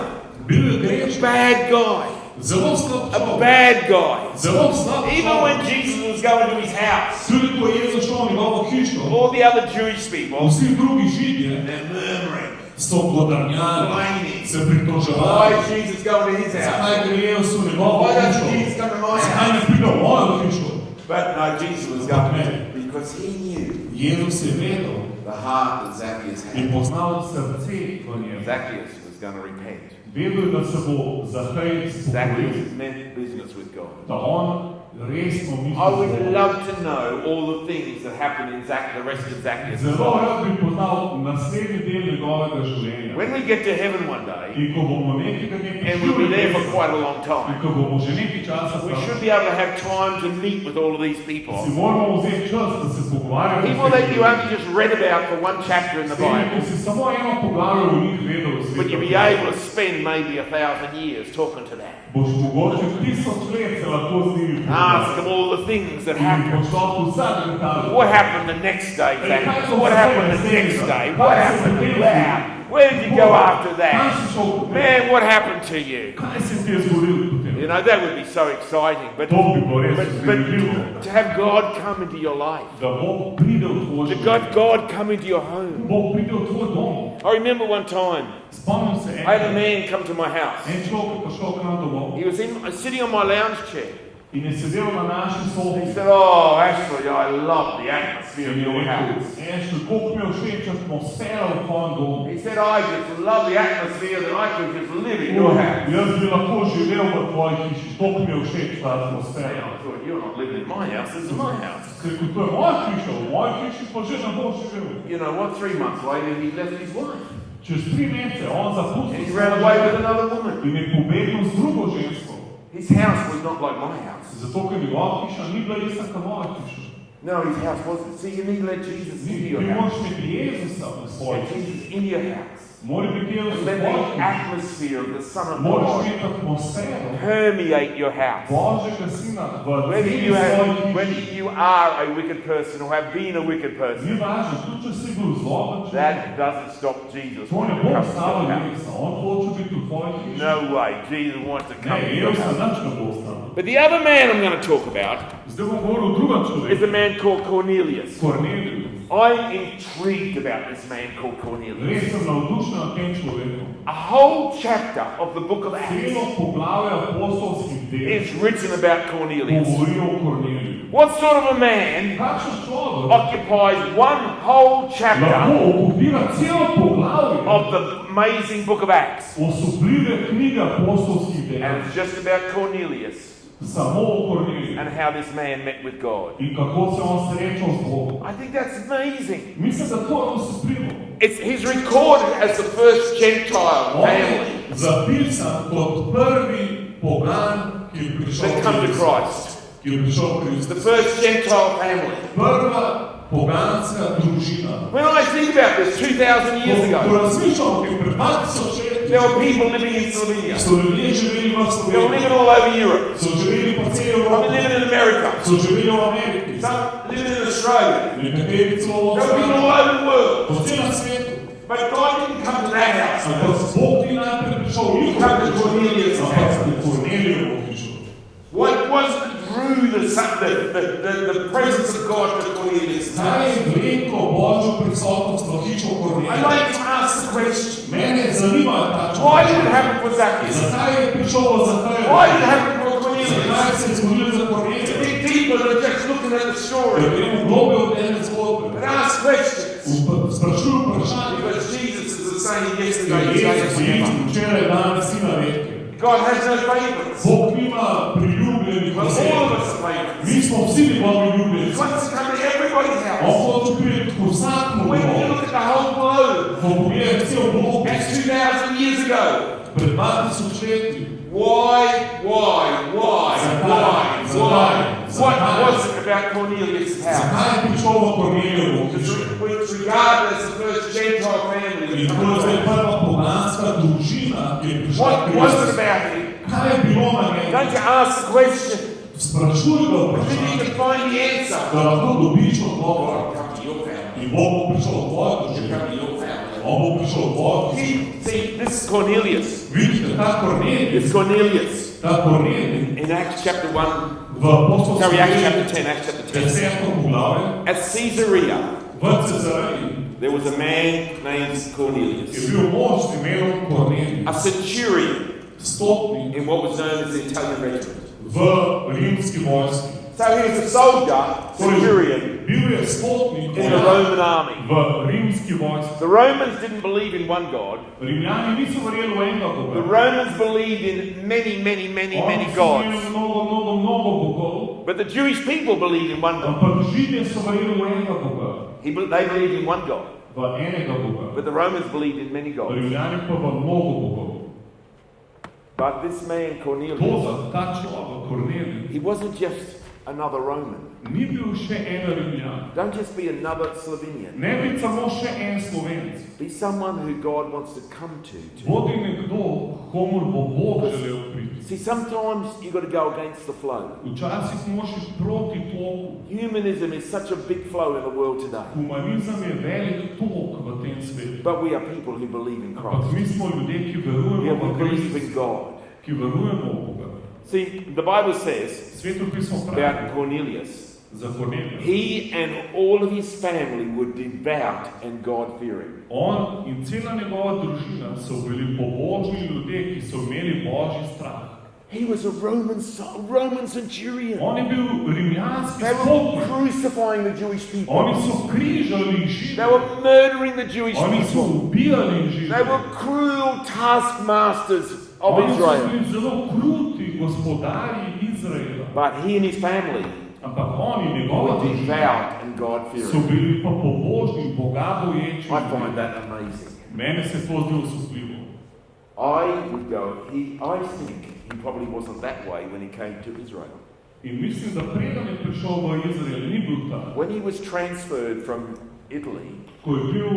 Bil je a grešnik, bad guy, zelo slab a človek. bad guy. Zelo slab Even when človek. Jesus was going to his house, Tudi ko je Jezus šel v njegovo hišo, all the other Jewish people, vsi drugi Židje they're murmuring, so godrnjali, complaining. se Why pritoževali. is Jesus going to his house? Zakaj gre Jezus v njegovo Why hišo? doesn't Jesus come to my Zakaj ne house? pride v mojo hišo? But no, Jesus was going because he knew Jezus je vedel the heart that Zacchaeus in had. poznal srce v njem. Zacchaeus was going to repent. Vedel je, da se bo Zahaj spokoril, Zacchaeus meant business with God. da on resno misli. I would love to know all the things that happened in the rest of Zacchaeus' Zelo life. rad bi poznal naslednji del njegovega življenja. When we get to heaven one day, In ko bomo nekega dne and we'll be there for prišli, quite a long in time, ko bomo že nekaj časa we tam, should be able to have time to meet with all of these si people. moramo vzeti čas, da se pogovarjamo. People that you only just read about for one chapter in the Ko Bible, si samo eno poglavje o njih vedel, but you'll be able to spend maybe 1,000 years talking to them. boš mogoče 1000 let se lahko z njimi Ask them all the things that happened. boš lahko vsak detalj. What happened the next day, Zacchaeus? What happened the next day? What happened? Where did you go after that? Man, what happened to you? Kaj se ti je zgodilo potem? You know, that would be so exciting. But To bi bilo res zanimivo, to have God come into your life, da Bog pride v tvoj to življenje. God come into your home. Bog pride v tvoj dom. I remember one time, Spomnim se I had a man come to my house. en človek je prišel k nam domov He was sitting on my lounge chair. in je sedel na naši sobi. He said, "Oh, Ashley, I love the atmosphere of In je your rekel, house." Ešli, koliko mi je všeč atmosfera v tvojem domu. He said, "I just love the atmosphere that I could just live in your house." Jaz bi lahko živel v tvoji hiši, toliko mi je všeč ta And atmosfera. I thought, "You're not living in my house, this is my house." Rekel, to je moja hiša, v moji hiši pa že ne boš živel. You know what? 3 months later, he left his wife. Čez 3 mesece on And zapustil he ran away with svojo another woman. in je pobegnil z drugo žensko. His house was not like my house. Zato, ker njegova hiša ni bila ista kot moja hiša. No, his house wasn't. See, you need to let Jesus into Ti your house. moraš imeti Jezusa v svoji Let hiši. Jesus into your house. Mora biti Jezus And v let tvoji the hiši. atmosphere of the Son of Moraš God imeti atmosfero permeate your house. Božjega Sina v Whether celi you, svoji whether hiši. you are a wicked person or have been a wicked Ni person, važno, tudi če si bil zloben človek. that doesn't stop Jesus To from ne coming bo to ostalo your house. Jezusa, on hoče biti v tvoji hiši. No way, Jesus wants to come Ne, to your Jezusa house. nič ne bo ostalo. But the other man I'm going to talk about Zdaj bom govoril o drugem is človeku, a man called Cornelius. Korneliju. I'm intrigued about this man called Cornelius. Res sem navdušen nad tem človekom. A whole chapter of the book of Acts Celo poglavje apostolskih del is written about Cornelius. govori o Korneliju. What sort of a man Kakšen človek occupies one whole lahko chapter okupira celo poglavje of the amazing book of Acts? osupljive knjige apostolskih del. And it's just about Cornelius Samo o Korneliju. and how this man met with God. In kako se on srečal z Bogom. I think that's amazing. Mislim, da to je osupljivo. He's recorded as the first Gentile On family je zapisan kot prvi pogan, ki je prišel that come to Christ. Ki je prišel v Kristus. The first Gentile family. Prva poganska družina. When I think about this 2,000 years Ko ago, razmišljam o tem, pred 2000 leti there were people living in Slovenia. so ljudje živeli v They were Sloveniji, living all over Europe. so živeli po celi Some Evropi, living in America. so živeli v Ameriki, Some living in Australia. nekateri celo v There were people all Avstraliji, over the world. po celem svetu. But God didn't come to that house. Ampak Bog ni najprej prišel v njihovo Come to hišo, Cornelius' ampak house. v Kornelijevo hišo. What wasn't through the presence of God to Cornelius? Kaj je vleko Božjo prisotnost v hišo I Kornelija? like to ask the question, Mene zanima ta why did it človek. happen for Zacchaeus? Zakaj je prišel v Zahaja? Why did it happen for Cornelius? Zakaj se je zgodilo za To Kornelija? be deeper than just looking at the Da story. gremo globe od ene zgodbe. But ask questions. Sprašujem vprašanje. Because Jesus is the same yesterday, Ker today, Jezus and je forever. včeraj, danes in na veke. God has no favorites. Bog nima priljubljenih But all oseb. of us are favorites. Mi smo vsi njegovi ljubljenci. He wants to come to everybody's On house. hoče priti k vsakmu When you domu. look at the whole globe, Ko pogledaj cel blok that's 2,000 years ago. pred 2000 leti. Why? Zakaj? What was it about Cornelius' house? Zakaj je prišel v Kornelijevo hišo? Which regarded as the first Gentile family. In to je zdaj prva poganska družina, ki je prišla What was it about him? Kaj je bilo na njej? Don't you ask the question? Sprašuj ga Then you vprašanje, can find the answer. da lahko dobiš odgovor. Come to your family. In Bog bo prišel v tvojo Come družino. to your family. On bo prišel v tvojo družino. See, this is Cornelius. Vidite, ta Kornelij, It's Cornelius. ta Kornelij, In Acts chapter 1, v apostolskem sorry, Acts delu, chapter 10, Acts chapter 10. 10. poglavje, At Caesarea, v Cezareji, there was a man named je Cornelius, bil mož z imenom Kornelij, a centurion stotnik in what was known as the Italian regiment. v rimski vojski. So he was a soldier, centurion, Bil je stotnik in the Roman army. v rimski vojski. The Romans didn't believe in one God. Rimljani niso verjeli v enega The Boga. Romans believed in many Oni so gods. imeli mnogo bogov, But the Jewish people believed in one God. ampak Židje so verjeli v enega Boga, They believed in one God. v enega Boga. But the Romans believed in many gods. Rimljani pa v mnogo bogov. But this man, Cornelius, Toda, ta človek, Kornelij, he wasn't just another Roman. ni bil še en Rimljan. Don't just be another Slovenian. Ne bi samo še en Slovenec. Be someone who God wants to come to. Bodi nekdo, komur bo Bog želel priti. See, sometimes you've got to go against the flow. Včasih moraš proti toku. Humanism is such a big flow in the world today. Humanizem je velik tok v tem svetu. But we are people who believe in Ampak Christ. mi smo ljudje, ki We verujemo v believe in Kristus, God. ki verujemo v Boga. See, the Bible says Sveto pismo pravi about Cornelius, za Kornelija. he and all of his family were devout and God-fearing. On in cela njegova družina so bili pobožni ljudje, ki so imeli Božji strah. He was a Roman centurion. On je bil rimljanski They were stotnik. crucifying the Jewish people. Oni so križali They Žide. were murdering the Jewish Oni so people. ubijali They Žide. were cruel taskmasters of Oni so Israel. bili zelo kruti gospodarji Izraela. But he and his family Ampak oni, njegova were družina, devout and so God-fearing. bili pa pobožni, Boga boječi. I find that amazing. Mene se to zdi osupljivo. I think he probably wasn't that way when he came to Israel. In mislim, da preden je prišel v Izrael, ni bil tak. When he was transferred from Italy Ko je bil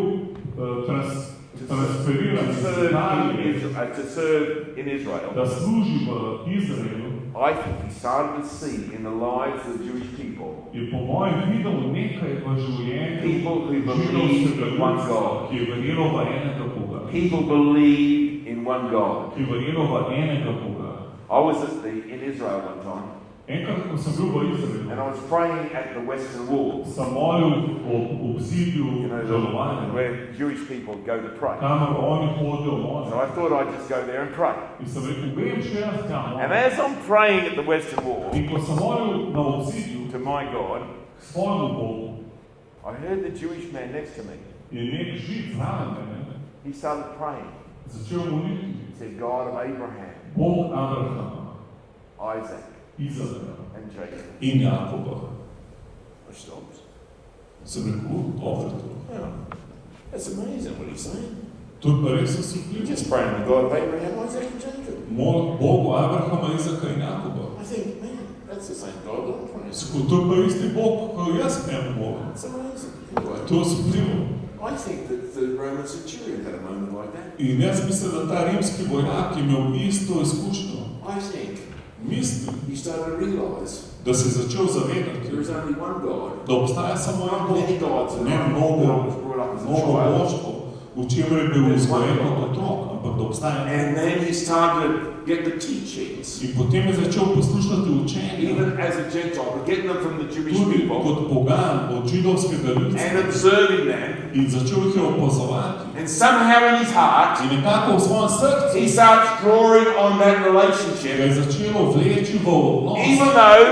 transferiran iz Italije, to serve in Israel, da služi v Izraelu, I think he started to see in the lives of the Jewish people je po mojem videl nekaj v življenju people who believed židovskega in one ljudstva, God. ki je verjelo v enega Boga. People believed in one God. Ki je verjelo v enega Boga. I was in Israel one time, Enkrat, ko sem bil v and Izraelu, I was praying at the Western Wall, sem molil ob obzidju žalovanja, where Jewish people go to pray. kamor oni hodijo So moliti. I thought I'd just go there and pray. In sem rekel, grem še jaz tam And moliti. as I'm praying at the Western Wall In ko sem molil na obzidju to my God, k svojemu Bogu, I heard the Jewish man next to me. je nek Žid zraven mene He started praying. začel moliti. He said, God of Abraham, Bog Abrahama, Isaac, Izraela and Jacob. in Jakoba. I stopped. Sem rekel, dobro to. Yeah. That's amazing what he's saying. To je pa res You're osupljivo. just praying to God of Abraham, Isaac, and Jacob. Bogu Abrahama, Izaka in Jakoba. I think, man, that's the same God that I'm praying to. To je pa isti Bog, ko jaz imam Boga. It's amazing. Anyway, To je osupljivo. I think that the Roman centurion had a moment like that. In jaz mislim, da ta rimski vojak je imel isto izkušnjo. I think Mislim, he started to realize da se je začel zavedati, there is only one God. da obstaja samo en Not Bog, many gods. ne I mnogo, was brought up as a mnogo child. božkov, v čemer je bil vzgojen kot otrok, ampak da obstaja en And then he started to get the teachings, In potem je začel poslušati učenje, even as a Gentile, but getting them from the Jewish tudi people kot pogan od židovskega and ljudstva, observing them. in začel jih je opazovati. And somehow in his heart, In nekako v svojem srcu he starts drawing on that ga relationship. je začelo vleči v odnos, Even though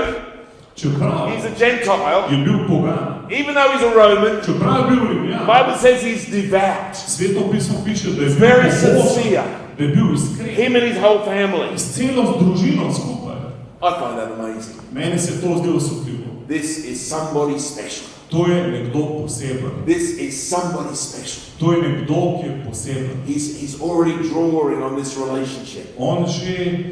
čeprav he's a Gentile, je bil pogan, even though he's a Roman, čeprav je bil the Rimljan. Bible says he's devout, Sveto pismo piše, da je bil very pobožen, sincere, da je bil iskren, him and his whole family. s celo družino skupaj. I find that amazing. Meni se to zdi osupljivo. This is somebody special. To je nekdo poseben. This is somebody special. To je nekdo, ki je poseben. He's already drawing on this relationship. On že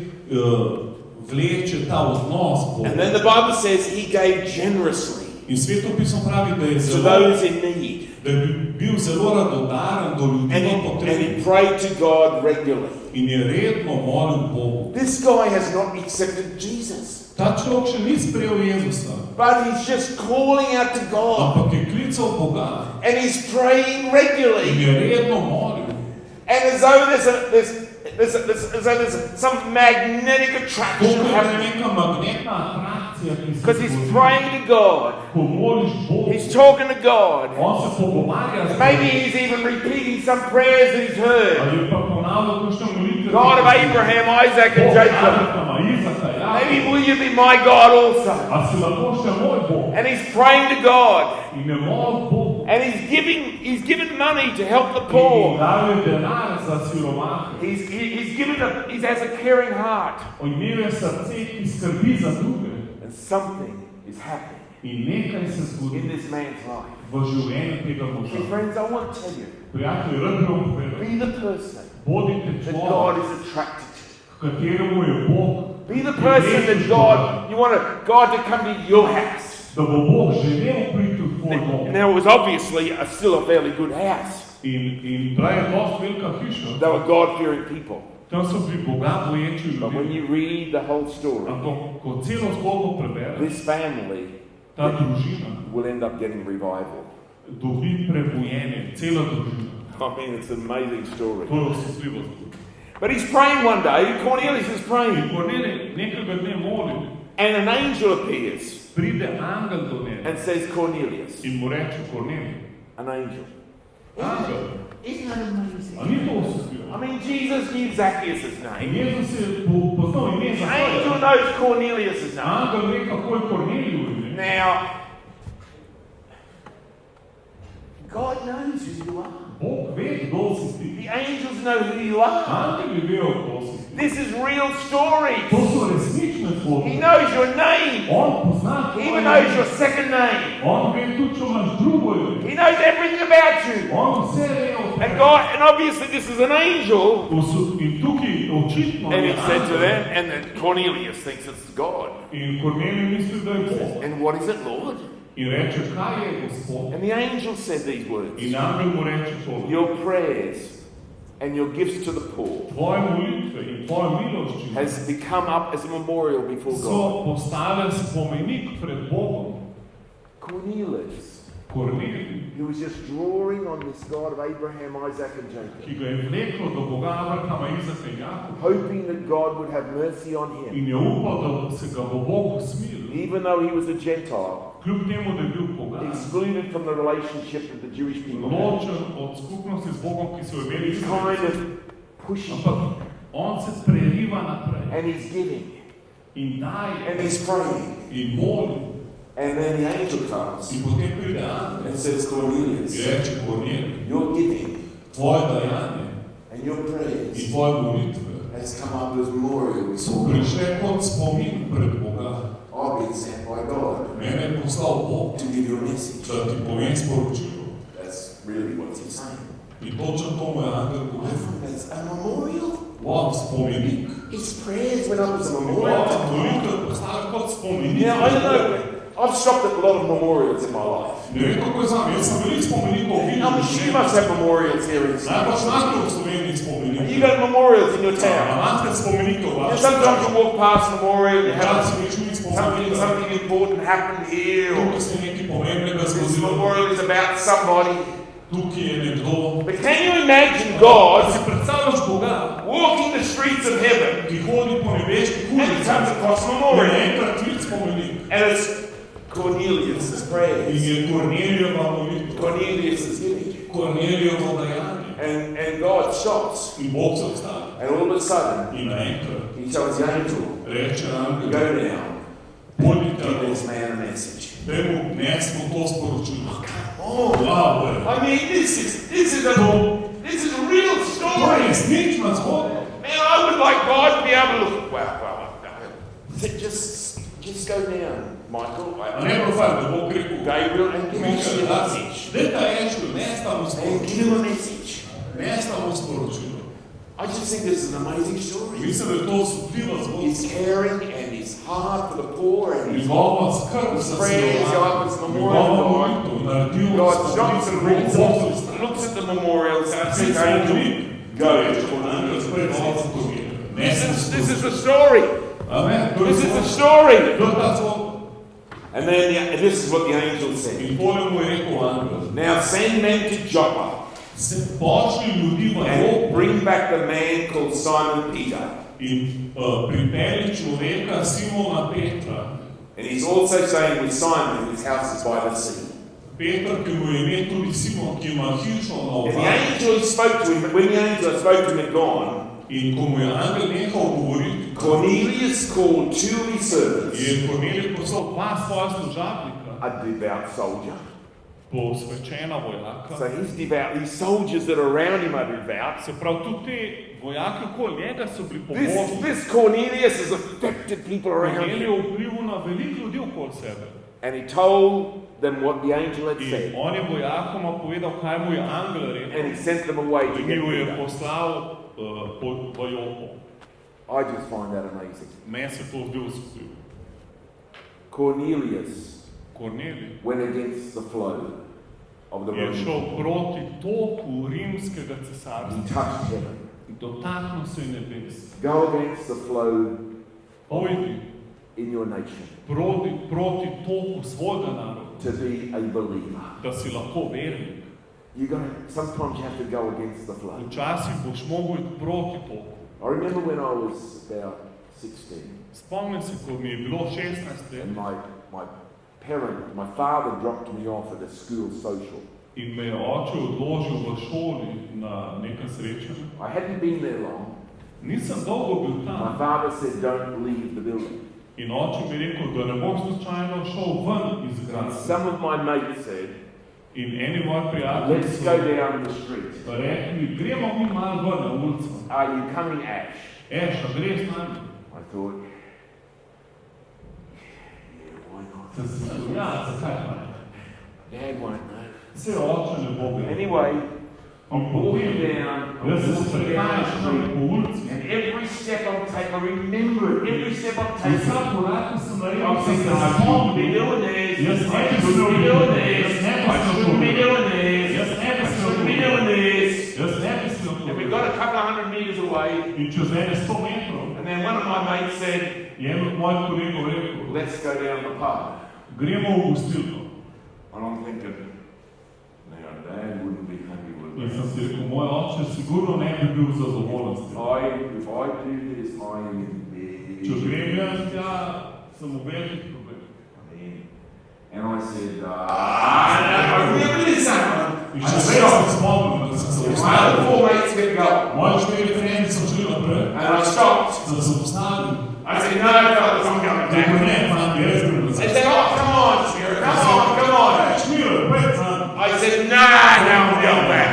vleče ta odnos Boga. And then the Bible says he gave generously In Sveto pismo pravi, da je to zelo, those in need. da je bil zelo radodaren do ljudi And v potrebi. he prayed to God regularly. In je redno molil Bogu. This guy has not accepted Jesus, Ta človek še ni sprejel Jezusa, but he's just calling out to God. ampak je klical Boga And he's praying in regularly. je redno molil. And as though there's some magnetic attraction To je happening. neka magnetna atrakcija, ki se Because he's zgodi. praying to God. Ko moliš Bogu, He's talking to God. on se pogovarja z Maybe Bogom. he's even repeating some prayers that he's heard. Ali pa ponavlja kakšne molitve. God of Abraham, Isaac, and Bog Jacob. Abrahama, Izaka, Jakoba. Maybe will you be my God also? A si lahko še moj Bog. And he's praying to God. In je molil Bogu. And he's given money to help the In poor. dal je denar za siromahe. He has a caring heart. Imel je srce, ki skrbi za druge. And something is happening In nekaj se zgodi in this man's life. v življenju tega moža. See, friends, I want to tell you, Prijatelji, rad bi vam povedal, be the person bodite that človek, God is attracted to. k kateremu je Bog. Be the person that God, you want God to come to your house. Da bo Bog želel priti v tvoj dom. Now, it was obviously still a fairly good house. In bila je dosti velika hiša. They were God-fearing people. Tam so bili Boga boječi But when ljudje. you read the whole story, Ampak, ko celo zgodbo prebereš, this family ta družina will end up getting revival. dobi prebujenje, cela družina. I mean, it's an amazing story. To je osupljivo zgodbo. But he's praying one day, Cornelius is In praying, Kornelij nekega dne moli, and an angel appears pride angel do njega and says, Cornelius, in mu reče Kornelij. an angel. Angel, Isn't that amazing? a ni to osupljivo? I mean, Jesus knew Zacchaeus' In name. Jezus je poznal ime The za angel svoje. knows Cornelius' name. Angel ve, kako je Korneliju ime. Now, God knows who you are. Bog ve, kdo si ti. The angels know who you are. Angeli vejo, kdo si ti. This is real stories. To so resnične He zgodbe. knows your name. On pozna He tvoje even knows ime. your second name. On ve tudi, če imaš drugo ime. He knows everything about you. On vse ve o And tebi. God, and obviously this is an angel. In tukaj očitno And je he said to angel. them, and then Cornelius thinks it's God. In Kornelij misli, da je Bog. And what is it, Lord? In reče, kaj je Gospod? And the angel said these words. In angel mu reče to. Your prayers and your gifts to the poor Tvoje molitve in tvoje miloščine has become up as a memorial before God. so postale spomenik pred Bogom. Cornelius, Kornelij, he was just drawing on this God of Abraham, Isaac, and Jacob, ki ga je vleklo do Boga Abrahama, Izaka in Jakoba. hoping that God would have mercy on him, In je upal, da se ga bo Bog usmilil. even though he was a Gentile, Kljub temu, da je bil pogan, excluded from the relationship that the Jewish people had. ločen od skupnosti z Bogom, ki so jo imeli He's kind Izraelci. of pushing, Ampak on se preriva naprej and he's giving, in daje and he's praying. in moli. And then the angel comes In potem pride angel and says, in Cornelius, reče Kornelij, your giving tvoje dajanje and your prayers in tvoje molitve has come up as memorials. so prišle kot spomin pred Boga. I've been sent by God Mene je poslal Bog, to give you a message. da ti povem sporočilo. That's really what he's saying. In točno to mu je angel povedal. That's a memorial. Wow, spomenik. His prayers went up as a Wow, memorial. molitve poslala kot spomenik. Now, I don't know, I've stopped at a lot of memorials in my life. Ne vem, kako je z nami. Jaz sem veliko spomenikov videl. I'm sure you must have memorials here in Sydney. Najpač našte v Sloveniji spomenik. You got memorials in your A town. imate spomenike v You know, vašem sometimes you walk past a memorial, you have Včasih mi čuli spomenika. something important happened here, or Tukaj se je nekaj pomembnega this zgodilo. memorial is about somebody. Tukaj je nekdo. But can you imagine God Si predstavljaš Boga, walking the streets of heaven ki hodi po nebeških and he comes ulicah, across a in memorial? enkrat vidiš spomenik. And it's Cornelius' In prayers, je Kornelijeva molitva. Cornelius' giving. Kornelijevo dajanje. And God stops. In Bog se ustavi. And all of a sudden, In naenkrat he tells the angel, reče go angel, now, pojdite, give this man a message. temu nesmo to sporočilo. Oh, Wow, I mean, this is a real to je story. resnična zgodba. Man, I would like God to be able to look. Just go down, Michael. A ne bo fajn, da Bog rekel, Gabriel, and give us a message. dajte angel, nestamo And sporočilo. give him a message. Nestamo sporočilo. I just think this is an amazing story. Mislim, da je to osupljiva zgodba. He's caring and his heart for the poor and his Njegova skrb za prayers go up as siromahe, memorial njegova to molitev, God. naredil God so stops and reads it, looks at the memorials and says, "Angel, go." This is the story. Amen. This is the story. To je ta zgodba. And then this is what the angel said. In tole mu je rekel angel. Now send men to Joppa Se pošli ljudi v and Jopo bring back the man called Simon Peter. in pripelji človeka Simona Petra. And he's also saying with Simon, whose house is by the sea. Peter, ki mu je ime tudi Simon, ki ima hišo na And the obali. angel spoke to him, but when the angel spoke to him had gone, In ko mu je angel nehal govoriti, Cornelius called two of his servants, je Kornelij poslal dva svoja služabnika, a devout soldier. posvečena vojaka. So he's devout. These soldiers that are around him are devout. Se pravi, tudi te vojaki okoli njega so bili pobožni. This Cornelius has affected people around Kornelij je him. vplival na veliko ljudi okoli sebe. And he told them what the angel had In said. on je vojakoma povedal, kaj mu je angel And rekel, he sent them away to in get ju je Peter. poslal v Jopo. I just find that amazing. Meni se to zdi uspel. Cornelius Kornelij went against the flow of the je Roman. šel proti toku rimskega He cesarstva. touched heaven. Dotaknil se je nebes. Go against the flow Pojdi in your nation proti toku svojega naroda, to be a believer. da si lahko vernik. Sometimes you have to go against the flow. Včasih boš mogel iti proti toku. I remember when I was about 16 Spomnim se, ko mi je bilo 16 let and my father dropped me off at a school social. in me je oče odložil v šoli na nekem srečanju. I hadn't been there long. Nisem dolgo bil My tam father said, "Don't leave the building." in oče mi je rekel, da ne bom slučajno šel ven iz And zgradbe. some of my mates said, In eni moji prijatelji "Let's so go down the street. rekli, gremo mi malo ven na ulico. Are you coming, Ash?" Eš, a greš z nami? I thought, yeah, why not? Sem si mislil, ja, zakaj pa ne? Dad won't know. Saj oče ne bo vedel. Anyway, I'm walking down, Jaz se I'm walking down sprehajam the street, po ulici. and every step I take, I remember it. Every step I take, Vsak korak, ki sem naredil, I'm sem thinking, se I shouldn't be spomnil. doing this. Jaz ne I bi shouldn't smel be doing this. Jaz ne bi I shouldn't be smel doing this. Jaz ne bi I smel shouldn't be doing this. Jaz ne bi smel If we got a couple of 100 meters away, In čez ene 100 metrov and then one of my mates said, je en od mojih kolegov rekel, "Let's go down the pub." gremo v gostilno. And I'm thinking, now Dad wouldn't be happy with In sem me. si rekel, moj oče sigurno ne bi bil zadovoljen s tem. If I do this, I am in Če big grem jaz tja, sem v velikih problemih. And I said, I remember this one. In še zdaj sem spomnil, da sem se My other ustavil. four mates kept going. Moji štiri trendi so šli naprej, And I stopped. sem se ustavil. I said, no, fellas, I'm coming Rekel, back. ne, fanti, jaz grem They nazaj. said, oh, come on, Spirit, come on. Šmiro, pojď tam. I said, no, I'm going back.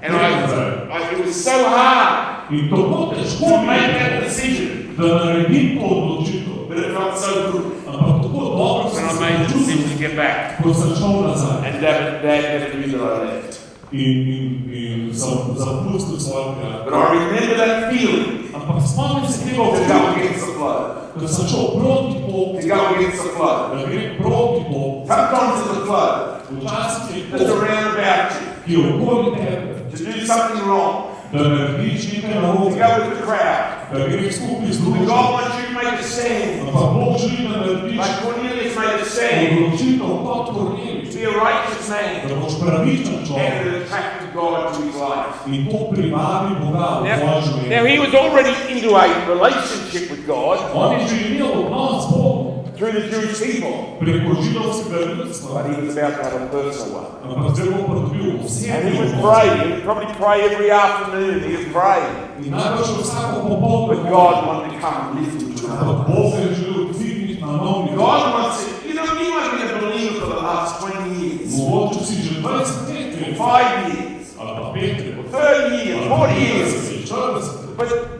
And it was so hard In to bo težko to make mi, that decision, da naredim to odločitev. but it felt so good Ampak tako dobro when sem I se made the decision počutil, to get back. ko sem šel nazaj. And Dad never knew that I left. In sem zapustil svojo prijatelj. But I remember that feeling Ampak spomnim se tega to go občutka, against the flow. ko sem šel proti toku, To go against the flow. da grem proti toku. Sometimes in the flow, Včasih je that's tok, around about you. ki je okoli tebe, To do something wrong. da narediš nekaj To narobe, go with the crowd. da greš skupaj z But drugim. God wants you to make a stand. Ampak Bog želi, da narediš Like Cornelius made a stand. odločitev kot Kornelij, To be a righteous man. da boš pravičen And človek it attracted God to his life. in to privabi Boga v tvoje Now življenje. he was already into a relationship with God On je že imel odnos z Bogom through the Jewish people. preko židovskega ljudstva, But he was about to have a personal one. ampak zdaj bo pridobil And he osebni would odnos. pray. He would probably pray every afternoon. He would pray. In najbolj še vsako popoldne, But God wanted to come and live with him. ampak Bog se je želel dvigniti na nov nivo. God wants to, you know, you might be a believer for the last 20 years, Mogoče si že 20 let, 5 years, ali pa 5 let, 30 years, 40 years. 40,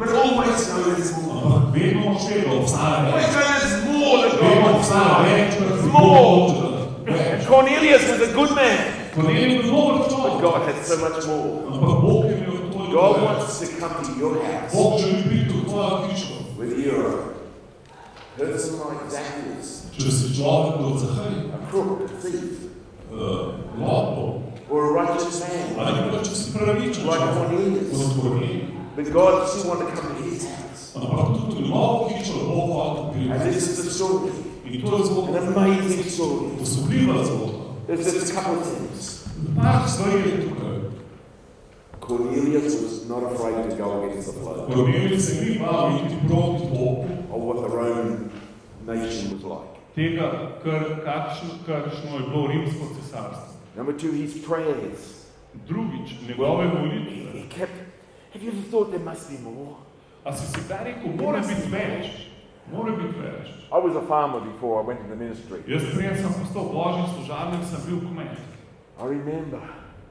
But always know there's more. ampak vedno boš vedel, obstaja Always več. know there's more that God Vedno wants to obstaja do. več, kot si More. Bog hoče več. Cornelius was a good man, Kornelij je bil dober but človek, God had so much more. ampak Bog je imel toliko God več. wants to come to your house Bog želi biti v tvojo hišo, with your person like Zacchaeus, če si človek kot Zahaj, a crook, a thief, lopov, or a righteous man, ali pa če si pravičen, like Cornelius. kot Kornelij. But God still wanted to come to his house. Ampak tudi v novo hišo Bog hotel And priti. this is the story, In to je zgodba, an amazing story. osobljiva zgodba. There's just a couple of things. Par stvari je tukaj. Cornelius was not afraid to go against the flow Kornelij se ni bal iti proti toku of what the Roman nation was like. Tega, kakšno je bilo rimsko cesarstvo. Number two, his prayers. Drugič, njegove molitve. He kept, have you ever thought there must be more? A si si kdaj rekel, mora biti več. Mora biti več. I was a farmer before I went to the ministry. Jaz preden sem postal božjim služabnik, sem bil kmet. I remember,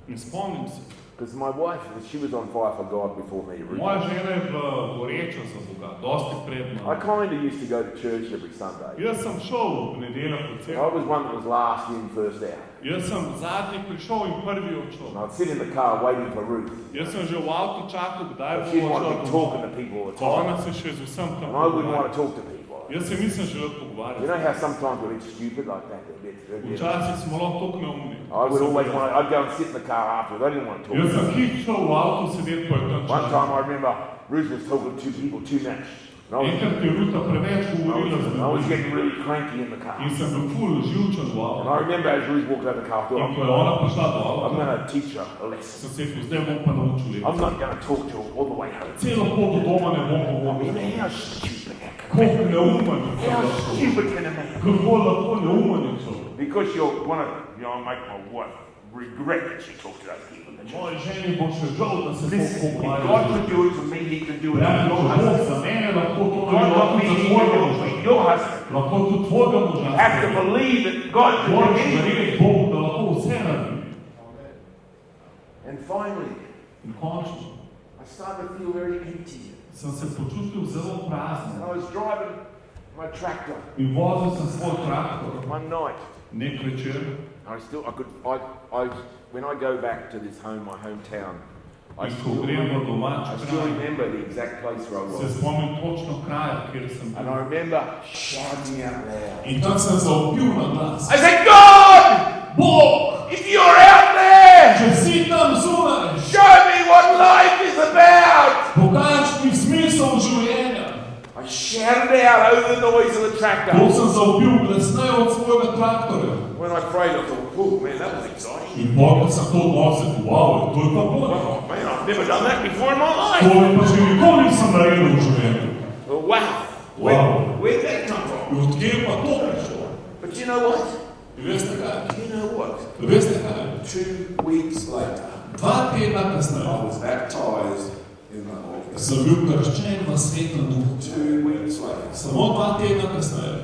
In spomnim se. because my wife, she was on fire for God before me. Moja žena je bila goreča za Boga, dosti pred I mano. kind of used to go to church every Sunday. Jaz sem šel v nedeljo po I cerkvi. was one that was last in, first out. Jaz sem zadnji prišel in prvi odšel. And I'd sit in the car waiting for Ruth. Jaz sem že v avtu čakal, kdaj bo She'd want to be odšel talking domov. to people all the Ona time. se še z vsem tam And I wouldn't want to pogovarja. talk to people. Jaz se nisem želel You pogovarjati. know how sometimes we're a bit stupid like that? Včasih smo lahko toliko neumni. I would always want to, I'd go and sit in the car afterwards. I didn't want to talk Jaz to sem them. hit šel v avtu sedeti po tam One času. time I remember Ruth was talking to people too much. And Enkrat je Ruta preveč govorila z I was ljudmi. getting really cranky in the car. In sem bil ful živčen v avtu. And I remember as Ruth walked out the car, I In ko thought, je ona prišla do I'm avta, going to teach her a lesson. sem se rekel, zdaj bom pa naučil I'm lekcijo. not going to talk to her all the way home. Celo pot do doma ne bom I govoril. mean, how stupid that can Koliko neumen be. je How lahko. stupid can a man be? Kako lahko neumen je človek. Because you'll want to, make my wife regret that she talked to those people. Moji ženi bo še žal, da se Listen, to if pogovarja. God could do it for me, he can do it Ja, for your če Bog husband. za mene lahko to God lahko got me, tudi za he tvojega can do it moža. for your husband. Lahko tudi tvojega moža. You have to believe that God can do Moraš anything. verjeti Bogu, da lahko vse naredi. And finally, In končno I started to feel very empty. sem se počutil zelo And prazen. I was driving my tractor In vozil sem svoj traktor. one night. Nek večer. When I go back to this home, my hometown, I In ko grem v domač still kraj, remember the exact place where I se was. spomnim točno kraja, kjer sem And bil. I remember shouting out loud. In tam sem zavpil na glas. I said, God, Bog, if you're out there, če si tam zunaj, show me what life is about. pokaž mi smisel življenja. I shouted out over the noise of the To tractor. sem zavpil glasneje od svojega traktorja. When I prayed, I thought, oh man, that was exciting. In Bog sem to odnosil, wow, to je pa bolj. Oh man, I've never done that before in my To life. je pa še nikoli nisem naredil v življenju. Oh, wow. Wow. Where'd that come from? In odkje pa to prišlo? But you know what? Veste kaj? You know what? Veste kaj? 2 weeks later, 2 tedna kasneje I was baptized in the Holy Ghost. sem bil krščen v Svetem Duhu. 2 weeks later, Samo 2 tedna kasneje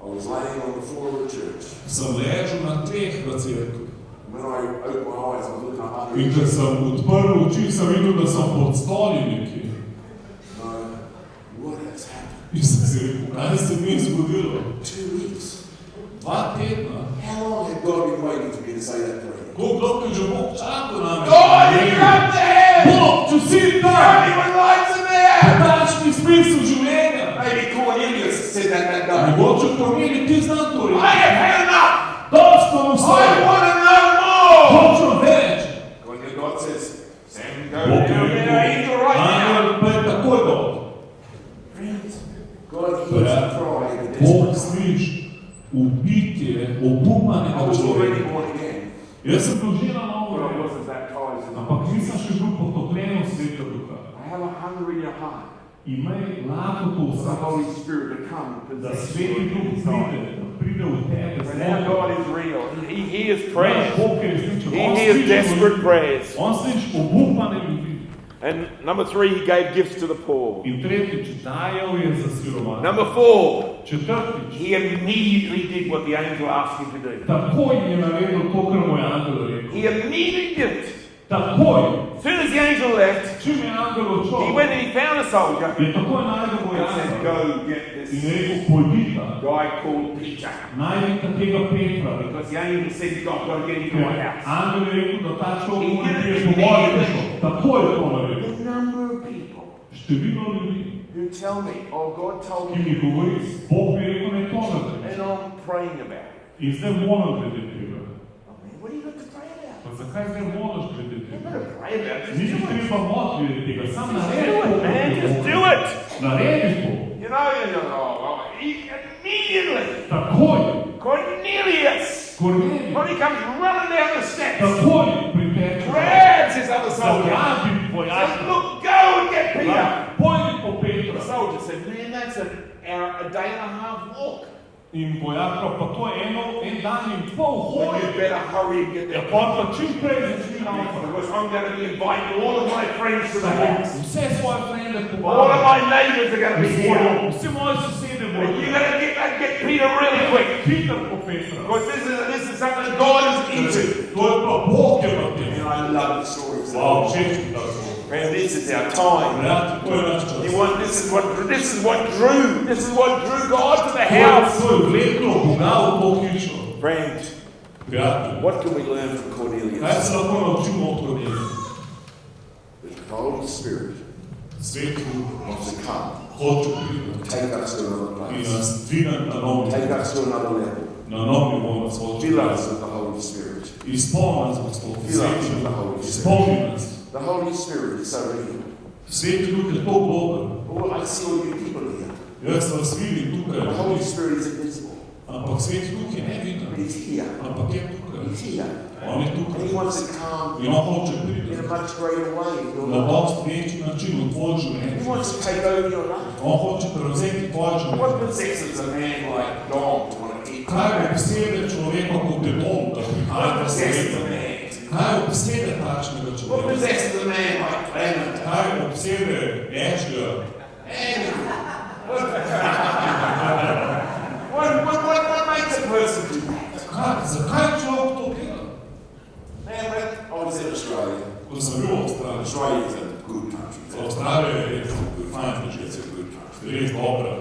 I was laying on the floor of the church. sem ležal na tleh v cerkvi. When I opened my eyes, I was looking up under In it. ko sem odprl oči, sem videl, da sem pod stoli nekje. What has happened? In sem si rekel, kaj se mi je zgodilo? 2 weeks. 2 tedna. How long had God been waiting for me to say that prayer? Koliko dolgo je že Bog čakal na me? God, you're up there! Bog, če si Show tam, me what life's about! pokaž mi smisel življenja. Maybe Cornelius said that day. Mogoče Kornelij, ti znam to I reči. have had enough! Dosto mu I vstaje. want to know more! Hočem več. God says, Sam, go Bog down je there, angel right now. Angel pa je takoj dol. Friends, God hears the cry of the Bog desperate. sliši ubitje obupanega I was already človeka. born again, Jaz sem bil že na novo, but I wasn't baptized in the ampak nisem še bil potopljen v Svetega Duha. I have a hunger in your heart Imej lakoto v for the srcu, Holy Spirit to come and da possess Sveti you Duh inside. pride v tebe. And now God is real. He hears Naš prayers. Bog je resničen. He On hears sliši desperate molitve. prayers. On sliši obupane ljudi. And number 3, he gave gifts to the poor. In tretjič, dajal je za sirovanje. Number 4, Četrtič, he immediately did what the angel asked him to do. takoj je naredil to, kar mu je angel rekel. He immediately did it. Takoj, As soon as the angel left, čim je angel he odšel, went and he found a soldier je takoj najdel and said, vojaka go get in this rekel, pojdita, guy called Peter. najdite tega Petra. Because the angel said, you've got to get into my house. Angel je rekel, da ta človek mora priti po moje hišo. Takoj je to naredil. The number of people Število ljudi, who tell me, oh, God told ki me, mi govori, Bog mi rekel, naj to naredim. and I'm praying about it. In zdaj moram glede tega. Oh, man, what do you got to pray about? Pa zakaj zdaj moraš glede You tega? better pray about it. Ni ti treba moči glede tega, sam Just naredi do it, man. Just do it. Naredi to. You know, immediately, Takoj. Cornelius, Kornelij. when he comes running down the steps, Takoj priteče. grabs his other soldier, Zagrabi says, vojača. look, go and get Peter. Pojdi po The Petra. soldier said, man, that's a day and a half walk. In vojač prav, pa to je en dan in pol Well, hoje. you better hurry and get Ja, there. pa čim prej začni na Because I'm going to be inviting all of my friends to the house. Vse svoje frende All of povabim. my neighbors are going to be here. Vsi moji sosede And bodo. you're going to get Peter really quick. Peter po Petra. Because this is something God is into. To je pa Bog je v tem. And I love the stories. Wow, všeč mi ta zgodba. And this is our time. Ja, to je naš čas. This is what drew God to the house. To je vleklo Boga v to hišo. Friends, Prijatelji, what can we learn from kaj Cornelius? se lahko naučimo od Kornelija? The Holy Spirit Svet Duh wants to come, hoče priti take us to another in place, nas dvigniti na nov take nivo, us to another level, na nov nivo na svoj fill us čas. with the Holy Spirit. Izpolni nas, Gospod, Fill us with the Holy Spirit. izpolni nas. The Holy Spirit is so real. Sveti Duh je to dober. Oh, I see all you people here. Jaz vas vidim The tukaj, Holy Spirit is invisible. ampak Sveti Duh je neviden, He's here. ampak je tukaj. He's here. On je And tukaj. he wants to come In on hoče in priti a much greater way in your na life. dosti večji način v tvoje He življenje. wants to take over your life. On hoče prevzeti tvoje What življenje. possesses a man like Dom to want to eat? Kaj obsede človeka kot je dom, da prihaja What do possesses sveta? a man? Kaj obsede takšnega What človeka? possesses a man like Clement? Kaj obsede Ešlja? What makes a person do that? Zakaj človek to dela? Man, I was in Australia. Ko sem bil v Avstraliji, Australia is a good country. Avstralija je res fajn It's država, a good country. res dobra.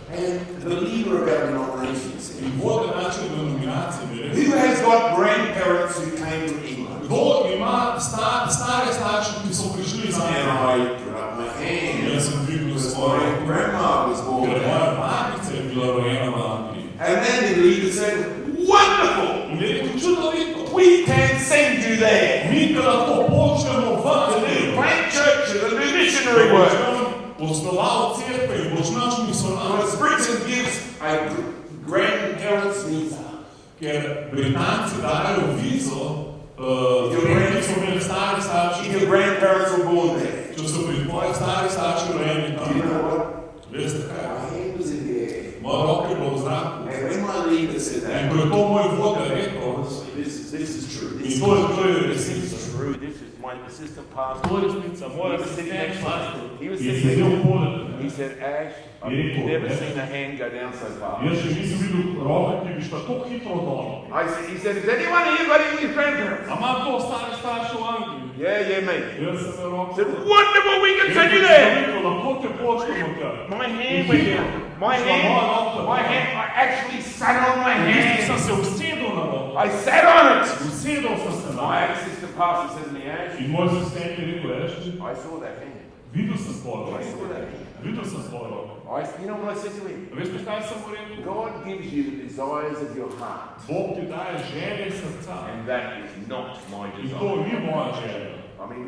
And the leader of our denomination said, In vodja naše denominacije mi je who rekel, has got grandparents who came from England? kdo ima stare starše, ki so prišli iz And Anglije? I put up my hand. Jaz sem dvignil Because svoje, my grandma was born ker there. moja matica je bila rojena v Angliji. And then the leader said, wonderful! In je rekel, čudovito, We can send you there. mi te lahko pošljemo To van, do plant churches and do missionary work. Osnoval cerkve in boš naš misionar. Because Britain gives a grandparents visa. Ker Britanci dajo vizo, ki so imeli stari starši, If your grandparents were born there. če so pri tvojih starih starših rojeni Do you tam. know what? Veste My kaj? hand was in the air. Moja roka je bila v zraku. And when my leader said In that, ko je to moj vodja rekel, this is true. in to je resnica. true. This is my assistant pastor. To je resnica, moja He was sitting next to resnica. me. He was Je sitting sedel next to me. poleg He mene. said, Ash, I've Je rekel, never ne? seen a hand go down so far. Jaz še nisem videl roke, ki bi šla tako hitro dol. He said, is anyone here got English grandparents? A ima to stare starše v Angliji? Yeah, me. Jaz sem je roke. I said, wonderful, we can send you Je there. rekel, lahko te pošljemo tja. My hand went down. My hand, I actually sat on my hand. Sem se usedel na roke. I sat on it. Usedel sem se na My roke. assistant pastor said to me, Ash, In moj asistent je rekel, Ešli, I saw that hand. videl sem tvoje I roke. saw that hand. Videl sem tvoje roke. You know what I said to him? Veste, kaj sem mu rekel? God gives you the desires of your heart. Bog ti daje želje srca. And that is not my In to desire. ni moja želja. I mean,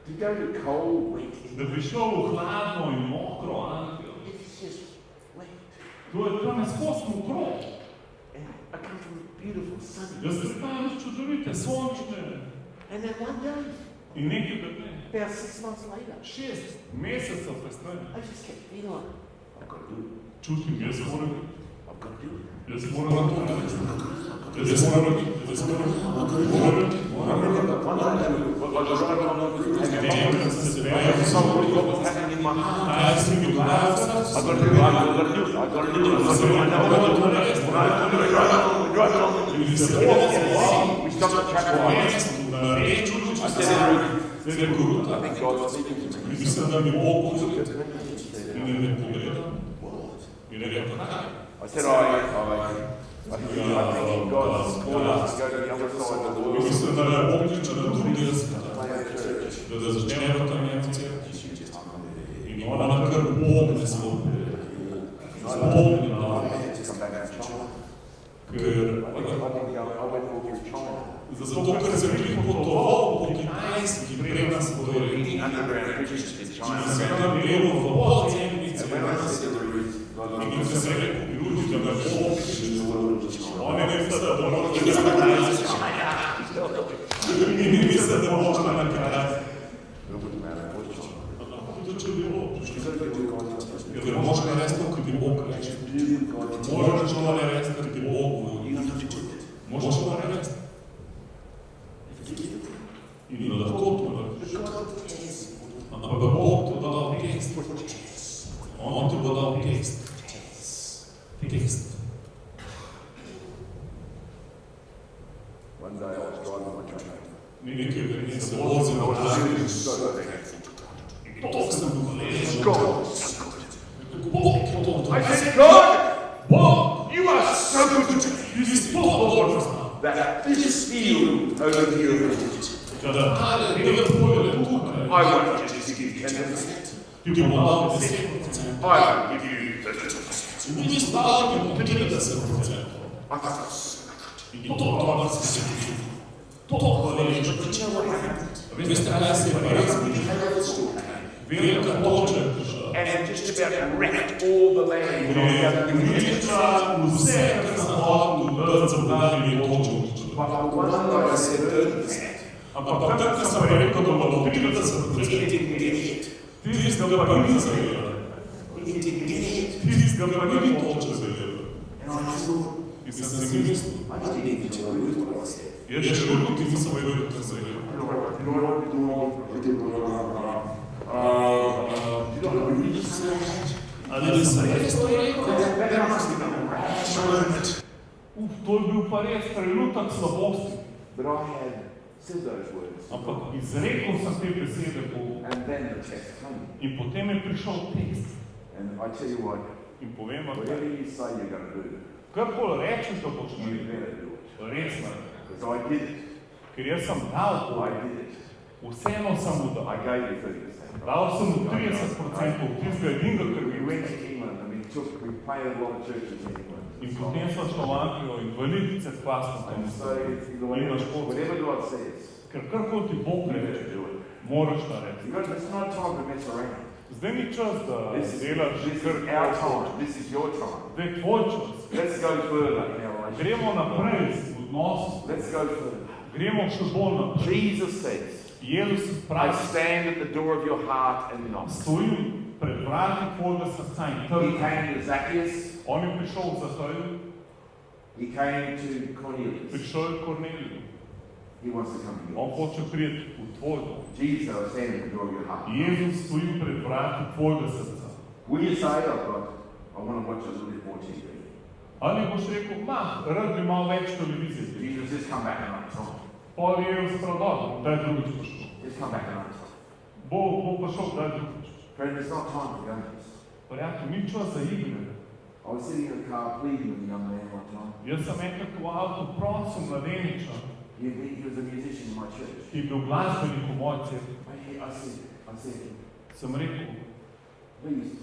to go to cold, wet, Da bi šel v hladno in mokro Anglijo. it's just wet. To je tam skozi mokro. And I come from a beautiful sunny. Jaz se tam čudovite, sončne. And then one day, In nekega dne, about 6 months later, 6 mesecev prestane, I just kept feeling like, I've got to do it. čutim, jaz moram, I've got to do it. jaz moram, jaz moram, jaz We stopped at track line. I said, I think God's speaking to me. Mislim, da mi Bog uzre in ne pogleda in ne rekel, kaj? I said, I think God's called us to go to the other side of the world. Mislim, da je Bog kliče na drugi sveta, Plant a church. da začnemo tam imeti cerkev. Bog ne zlopi. Zapomni na to. Zato, ker sem tudi potoval po Kitajski, prej nas podorili. In sem tam bil v podzemnici. In ko sem rekel, ljudi, da me Bog oni ne misle, da bo možno na Kitajski. In misle, da bo možno na Kitajski. Če bi Bog. Ker možno narediti to, kar bi Bog reče. Možeš to narediti, kar bi Bog govori. Možeš to narediti. In lahko to narediš. Ampak Bog ti bo dal tekst. On ti bo dal tekst. Tekst. Nekaj vrni se vozim na vlažnji. To sem bil hvaležen. I said, God, you are so good to me. That this field over here is I want you to give 10%. I won't give you 30%. Veste, kaj se je pa res velika toča. And just about wrecked all the land. Ampak takrat sem rekel, da bo 30%. Tistega pa ni zavedal. Tistega pa ni toča zavedal. In sem si mislil, jaz še ljudi nisem vedel, da se zavedal. Ali se res to rekel? To je bil pa res trenutek slabosti. But I had said those words. Ampak izrekel sem te besede Bogu. And then the text came. In potem je prišel tekst. And I tell you what, in povem vam, whatever you say you're going to do, karkoli rečeš, da boš you better do it. Res ne. Because I did it. Ker jaz sem dal to. I did it. Vseeno sem mu dal. I gave you 30%. Dal sem mu 30% tistega edinga, ker we went to England and we planted a lot of churches in England. In potem smo šli v Anglijo in veliko cerkva smo tam naredili. Whatever God says, ker karkoli ti Bog reče, moraš narediti. It's not time to mess around. Zdaj ni čas, da delaš kar our time. This is your time. Zdaj je tvoj čas. Let's go further in our relationship. Gremo naprej v odnosu. Let's go further. Gremo še bolj naprej. Jesus says, Jezus I pravi, stand at the door of your heart and knock. Stojim pred vrati tvojega srca in He trkam. came to Zacchaeus. On je prišel v Zahaju. He came to Cornelius. Prišel je Korneliju. He wants to come to you. On hoče priti v tvoj dom. Jesus, I stand at the door of your heart. Jezus stoji pred vrati tvojega srca. Will you say, oh God, I want to watch a little bit more TV? Ali boš rekel, rad bi malo več televizije. Jesus, just come back another time. Pol je spravodal, daj drugič pošel. Just come back another time. Bo pošel, daj drugič. Friend, it's not time for games. Prijatelj, ni čas za igre. I was sitting in the car pleading with a young man one time. Jaz sem enkrat v avtu prosil mladeniča, He was a musician in my church. ki je bil glasbenik v moji cerkvi. I said, Sem rekel, please.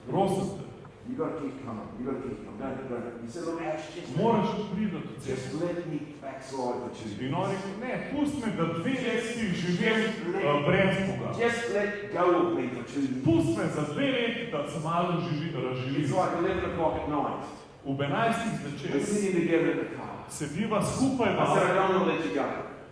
prosim te, You got to keep coming. Don't. He said, look, Ash, moraš priti v cerkvi. just let me backslide for 2 In on years. rekel, ne, pusti me, da 2 leti živim brez Boga. Just let go of me for 2 years. Pusti me za 2 leti, da se malo It's razživim. like 11 o'clock at night. V 11. We're zvečer sitting together in the car. sediva skupaj v I said, I avtu. don't want to let you go.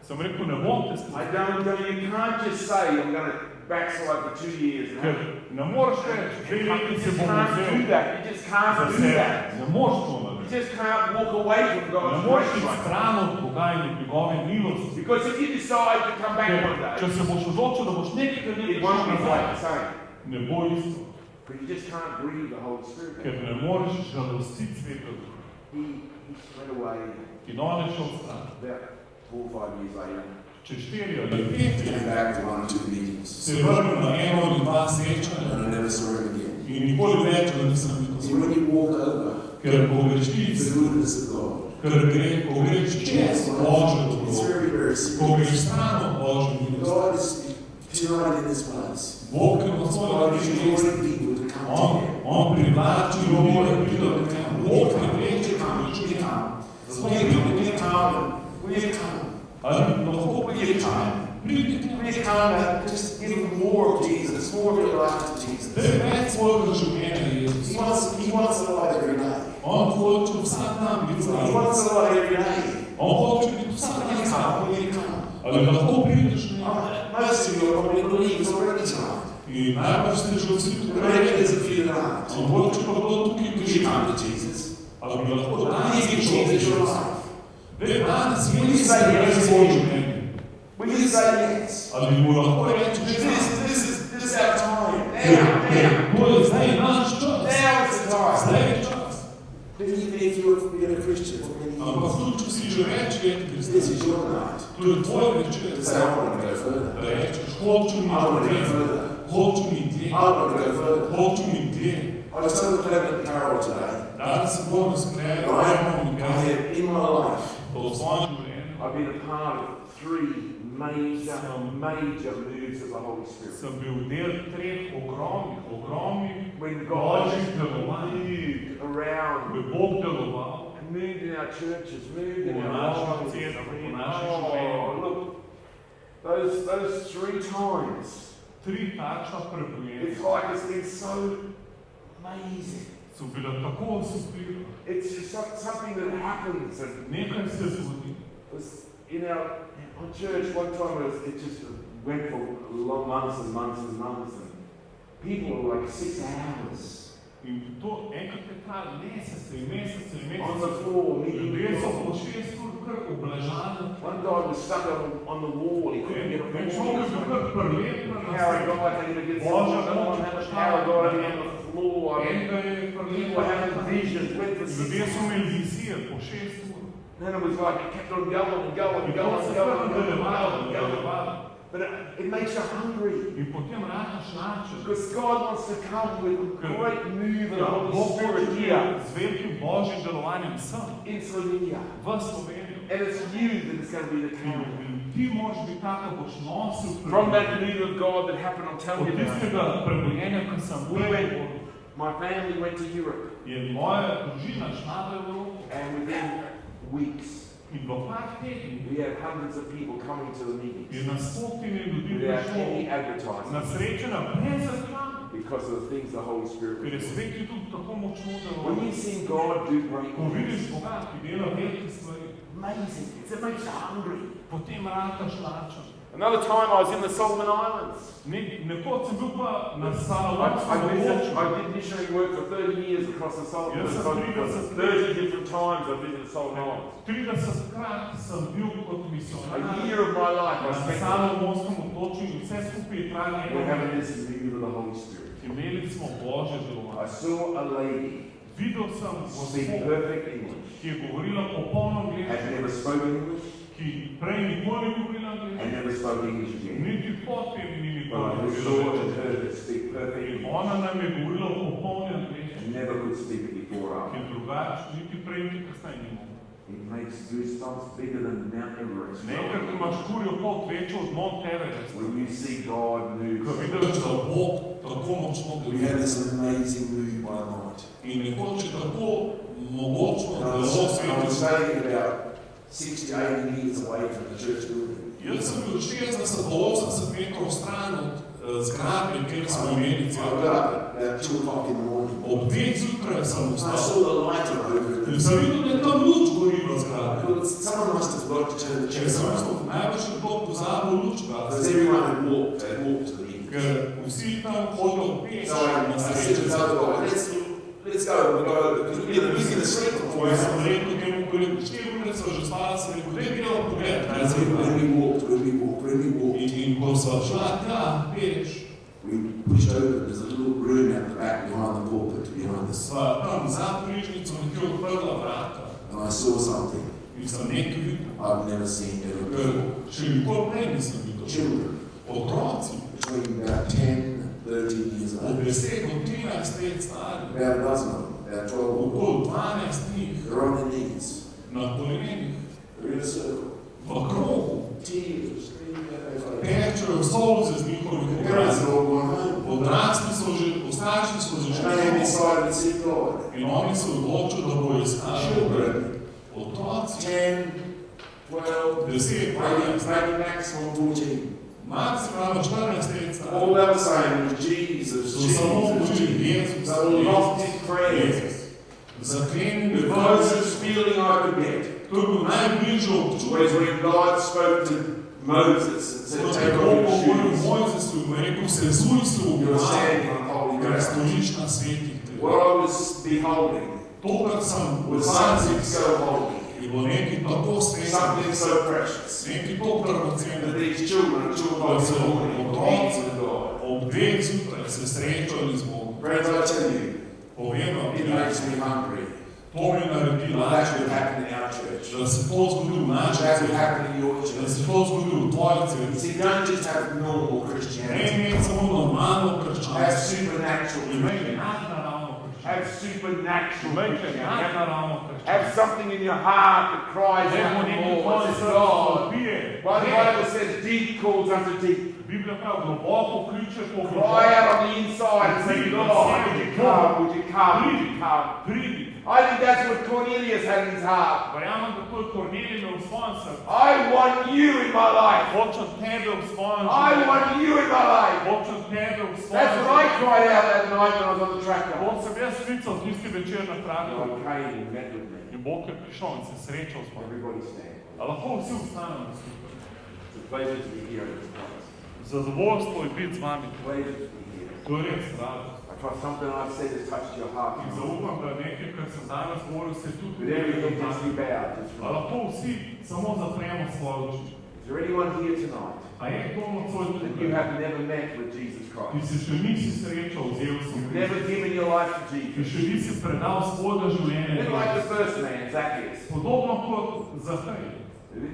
Sem rekel, ne bom te I spustiti. you can't just say I'm going to backslide for 2 years. Ker ne moreš reči, 2 leti se bom can't do vzel that. You just can't za do sebe. that. Ne moreš to You narediti. just can't walk away from Ne God's moreš iti grace. stran od Boga in od njegove milosti. Because if you decide to come back one Ker če day, se boš odločil, da boš nekaj it naredil won't be nazaj, like the same. ne bo isto. But you just can't grieve the Holy Spirit. Ker ne moreš žalostiti Svetega Duha. He went away In on je šel stran. about 4 or 5 years later. Čez 4 ali 5 Came back to 1 or 2 meetings. se je vrnil na eno ali 2 srečanja And I never saw him again. in nikoli več ga nisem videl. See, when you walk over Ker ko greš the goodness of God, ko greš čez Božjo it's dobro, very ko simple. greš stran od Božje milosti, God is tonight in this place. Bog je na svojem mestu. On privlači ljudi, da pridejo k njemu. Bog ne vleče ljudi. Zato je ljudi tam. Ali lahko pride k njemu. We come and just give him more of Jesus, more of your life to Jesus. Več svojega življenja Jezus. He wants a lot every day. On hoče vsak dan biti z nami. He wants a lot every day. On hoče biti vsak dan z nami. Ali lahko prideš k njemu. Most of you are probably believers already tonight. In najbolj ste že vsi Maybe there's a few tonight. On hoče pa kdo tukaj You prišli. come to Jesus. Ali bi lahko danes Please give prišel Jesus your Jezus. life. Danes Will you je say yes? svoje življenje. Will you say yes? Ali mu lahko rečeš, This is our time. to je zdaj naš čas. Now is the time. Zdaj je čas. Even if you've been a Christian for many Ampak years, tudi, če si že več let this kristen, is your night. to je tvoj večer. To say, I want to go further. Da rečeš, hočem I want to go iti further. hočem iti I want to go further. hočem iti. I was told the clever parable today. Danes se bomo sklenili, I have in my life, to v svojem življenju I've been a part of 3 major moves of the Holy Spirit. sem bil del 3 ogromnih When God božjih delovanj. moved around, Ko je Bog deloval moved in our churches, moved in v our naših lives. cerkvah, v naših Oh, življenjih. look, those 3 times, 3 takšna prebujenja it's like it's been so amazing. so bila tako osupljiva. It's just something that happens. And Nekaj se zgodi. in our church, one time it just went for long months and months and months, and people were like 6 hours In to enkrat je trajalo mesece in mesece in on the mesece. floor meeting Ljudje so God. po 6 ur kar obležali. One guy was stuck on the wall. He couldn't get a En človek je kar prelepen na power sebe. God had to get Božja someone moč had je a power God prišla. on the floor. Enega je People were having prelepen. visions, went for 6 Ljudje so hours. imeli vizije po 6 ur. And it was like it kept on going and going In and to going se and kar going and going and nadaljevalo, going and going. nadaljevalo. But it makes you hungry. In potem rataš lačen. Because God wants to come with a great move of the Holy Bog Spirit hoče here z velikim božjim delovanjem sem in Slovenia. v Sloveniju. And it's you that is going to be the king. In ti moraš biti tako, boš nosil From that move of God that happened, I'll tell od you about it. tistega prebujenja, ko sem My family went to Europe, je moja družina šla v Evropo and within weeks, in v par tednih we had hundreds of people coming to the meetings je na stotine ljudi without prišlo any na advertising srečanja brez reklam, because of the things the Holy Spirit ker je was doing. svet je tudi tako močno When deloval. you see God do great Ko vidiš things, Boga, ki dela velike stvari, amazing, it makes you hungry. potem rataš lačen. Another time I was in the Solomon Islands. Nekoč sem bil pa na I Salomonskem otoku. did missionary work for 30 years across the Solomon Yes, Islands. 30 different times I've been to the Solomon Islands. 30krat sem bil kot A misionar year of my life I na spent Salomonskem otoku in vse skupaj je trajalo we're nekaj having let. this move of the Holy Spirit. Imeli smo Božje I delovanje. saw a lady Videl sem speak gospo, perfect English, ki je govorila popolno had angleščino, never spoken English, ki prej nikoli ni govorila and angleščino, never spoke English again. niti potem ni But I nikoli saw govorila and angleščino. heard her speak perfect In English, ona nam je govorila o popolni angleščini, and never could speak it before or ki after. drugače niti prej, niti kasneje ni mogla. It makes goosebumps bigger than Mount Everest. Nekaj imaš kurjo pot večjo od Mount Everest. When you see God move, Ko vidiš, da Bog tako močno we had deluje. this amazing move by night. In nekoč je tako mogočno, And da I je was svetu. staying about 60 to 80 meters away from the church building. Jaz sem bil 60 do 80 metrov stran od zgradbe, kjer smo imeli I got cerkev. up at 2 o'clock in the morning. Ob 2 zjutraj sem I vstal. saw the light over In it. sem videl, da je tam luč gori v zgradbi. Someone must have forgot to turn the Če church sem on. mislil, najbrž je kdo pozabil luč Because gasi. everyone had walked to the meeting. Ker vsi tam hodijo peš So na I said to the srečanje. other guy, let's go. We'll go, because we're busy in the street. Ko je sem rekel temu kolegu, 4 ure so že spala, sem rekel, daj gremo pogledat, kaj se je When bilo. we walked, In ko sva šla tja, peš, we pushed open. There's a little room at the back behind the pulpit, behind the sva tam za prižnico nekje odprla vrata. and I saw something In sem nekaj videl, I've never seen ever ker before. še nikoli prej nisem videl. Children Otroci, between about 10, 13 years od old, 10 do 13 let stari, about a dozen of them, about 12 of them. okoli 12 njih, They're on their knees. na kolenih, They're in a circle. v krogu, Tears are streaming down their face. tečejo solze z njihovih In oni se odločili, da bojo iskali otroci. 10, 12, 10, 12, maybe maximum 14. Maksimalno 14 let stari. All they were saying was Jesus, Jesus, Jesus. They all lost his prayers. Zaklenili The closest feeling I could get To je bil najbližji občutek. was when God spoke to Moses and said, take off your shoes. Mojzesu in mu rekel, sezuj se v You're standing on holy ker ground. stojiš na svetih tleh. What I was beholding To, kar sem was something so holy, je bilo nekaj tako something svetega, so precious, nekaj tako that dragocenega, these children of da so children otroci with God. ob 2 zjutraj se srečali z Bogom. Friends, I tell you, Povem vam, it makes me hungry. to mi naredi That lačen, would happen in our church. da se to zgodi v naši That would cerkvi, happen in your da church. se to zgodi v tvoji cerkvi. See, don't just have normal Ne Christianity. imeti samo normalno Have krščanstvo, supernatural imeti Christianity. nadnaravno krščanstvo. Have supernatural Imejte Christianity. nadnaravno Have krščanstvo. something in your heart that cries Ne bo out nekaj more. tvoje Says srce God. vpije. Well, the Bible says deep calls unto deep. Biblija pravi, globoko kliče po Cry out on the inside and say, God, would you come? Would you come? Would you come? Pridi. I think that's what Cornelius had in his heart. Verjamem, da to je Kornelij imel v svojem srcu. I want you in my life. Hočem tebe v svojem I want you in my life. Hočem tebe v svojem That's what I cried out that night when I was on the tractor. To sem jaz klical tisti večer na traktorju. God came and met with me. In Bog je prišel in se srečal z mano. Everybody stand. A lahko vsi vstanemo skupaj. It's a pleasure to be here at this place. Zadovoljstvo je biti z vami. Pleasure to be here. To je res radost. I trust something I've said has touched your heart. In zaupam, da nekaj, kar sem danes govoril, se tudi With everything just be bowed. Just A lahko vsi samo zapremo svoje oči. Is there anyone here tonight A je kdo nocoj that you tukaj, have never met with Jesus ki Christ? se še nisi srečal z Jezusom You've never Kristom, given your life to ki Jesus. še nisi predal svojega A življenja bit like the Jezusu. first man, Zacchaeus. Podobno kot Zahaj.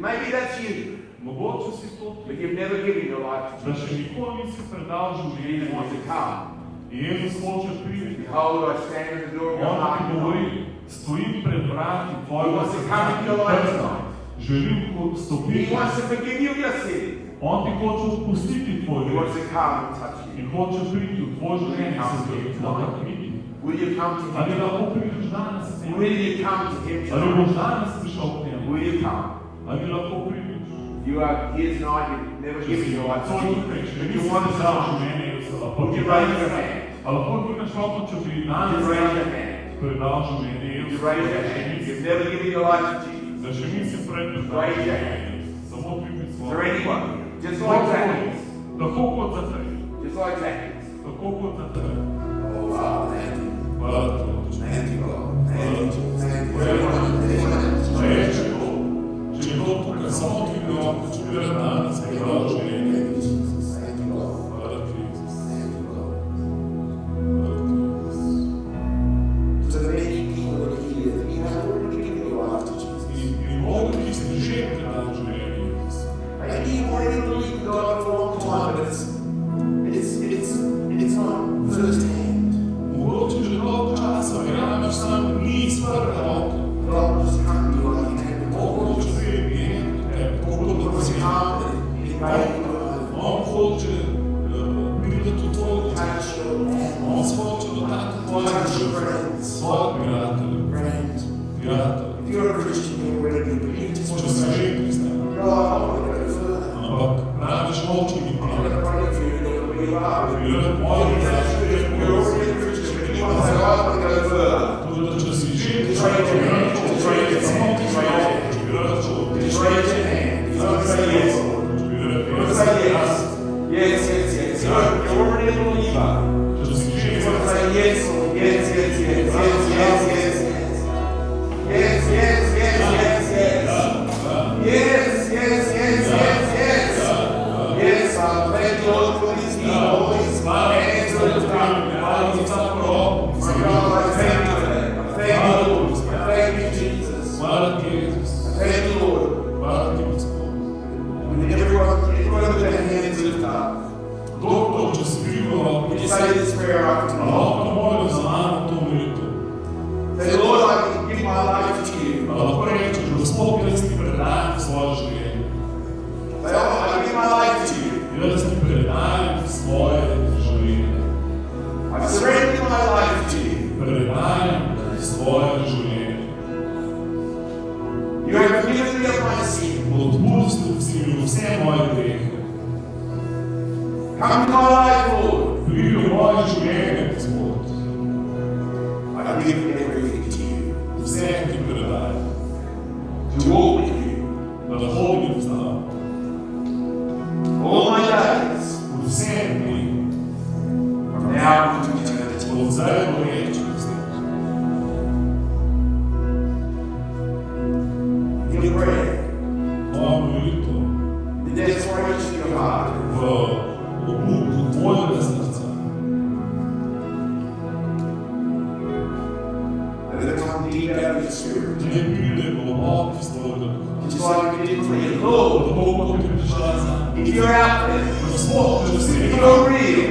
Maybe that's you, Mogoče si to but ti, you've never given your life to da Jesus. še nikoli nisi predal življenja Jesus wants to Jezusu. come. Jezus hoče priti. Behold, I stand at the door of your On ti heart. govori, stojim pred vrati He tvojega wants to srca come into your life tonight. Želim He stopiti. wants to forgive you of your sin. On ti hoče odpustiti tvoj He wants greh. to come and touch you. In hoče priti v tvoj življenje se dotakniti. Will you come to Ali him? lahko prideš danes k njemu? Will you come to him Ali boš tonight? danes prišel k njemu? Will you come? Ali lahko prideš? You are here tonight, you've never given your life to To Jesus. tukaj, če But you nisi want to predal come. življenje Jezusa, lahko Would ti you raise your danes- hand? A lahko dvigneš roko, če bi Would danes you raise your hand? predal življenje Would you Jezusa, raise da your še hand? nisi You've never given your life to Jesus. da še nisi prej predal Raise your življenje hand. Jezusa. Samo dvigni Is svoje. there anyone here? Just like Zacchaeus. Tako kot Zahaj. Just like Zacchaeus. Tako kot Zahaj. Oh, wow, thank you. Hvala ti, Oče. Thank you, God. Thank you, Jesus. Thank you. Če je če je to tukaj samo dvigni roko, če bi rad danes predal življenje. Thank you, Jesus. Thank you, God. Hvala ti, Jezus. Thank you, God. Hvala ti, Jezus. To the many people that are here, that you have already given your life to Jesus. In mnogo ti ste že predali življenje Jezusa. Maybe you've already believed God for a long time, but it's not first hand. Mogoče že dolgo časa verjameš sam ni iz prve roke. God just come to you like he came to Mogoče Jesus. že je tebe, tako He kot was si. come and he made you On hoče priti v tvoj dom. touch your On hands, se hoče dotakniti tvojega touch your srca. friends. Svojih prijateljev. Friends, Prijatelj. if you're a Christian, you're already believed. Just Če si že kristen. God, I want to go further. Ampak praviš oči in I'm going pravi. to pray for you, Lord, where you are. Vjeruješ molim za You're already a Christian, but you want to say, I want to go further. tudi da če si že kristen, samo ti se oči, vjeruješ oči. Just raise your hand. You want to say yes. You want to say yes. Yes, yes, yes. You're already a believer. Če si že You want to say yes, yes, yes, yes, yes, yes, yes, yes. Yes, yes, yes, yes, yes. Yes, yes, yes, yes, yes. Yes, I thank you, Lord, for these people, these hands that have come. My God, I thank you for that. I thank you, Lord. I thank you, Jesus. Hvala ti, Jezus. I thank you, Lord. Hvala ti, Gospod. When everyone with their hands lift up, Doktor, če si dvignil roke, would you say this prayer after me? lahko molim za mano to molitev. Say, Lord, I give my life to you. Lahko rečeš, Gospod, jaz ti predajam svoje življenje. Say, oh, I give my life to you. Jaz ti predajam svoje življenje. I surrender my life to you. Predajam Come to my life, Lord. Pridi v moje življenje, Gospod. I give everything to you. Vse ti predajam. To walk with you. Da hodim z nami. All my days. Vse dni. From now to eternity. Od zdaj do večnosti. Your prayer. Moja molitev. The desperation of your heart. V obupu tvojega srca. Let it come deep out of your spirit. Ne pride globoko iz tvojega duha. Just like you did for your Lord. If you're out there, if you're real,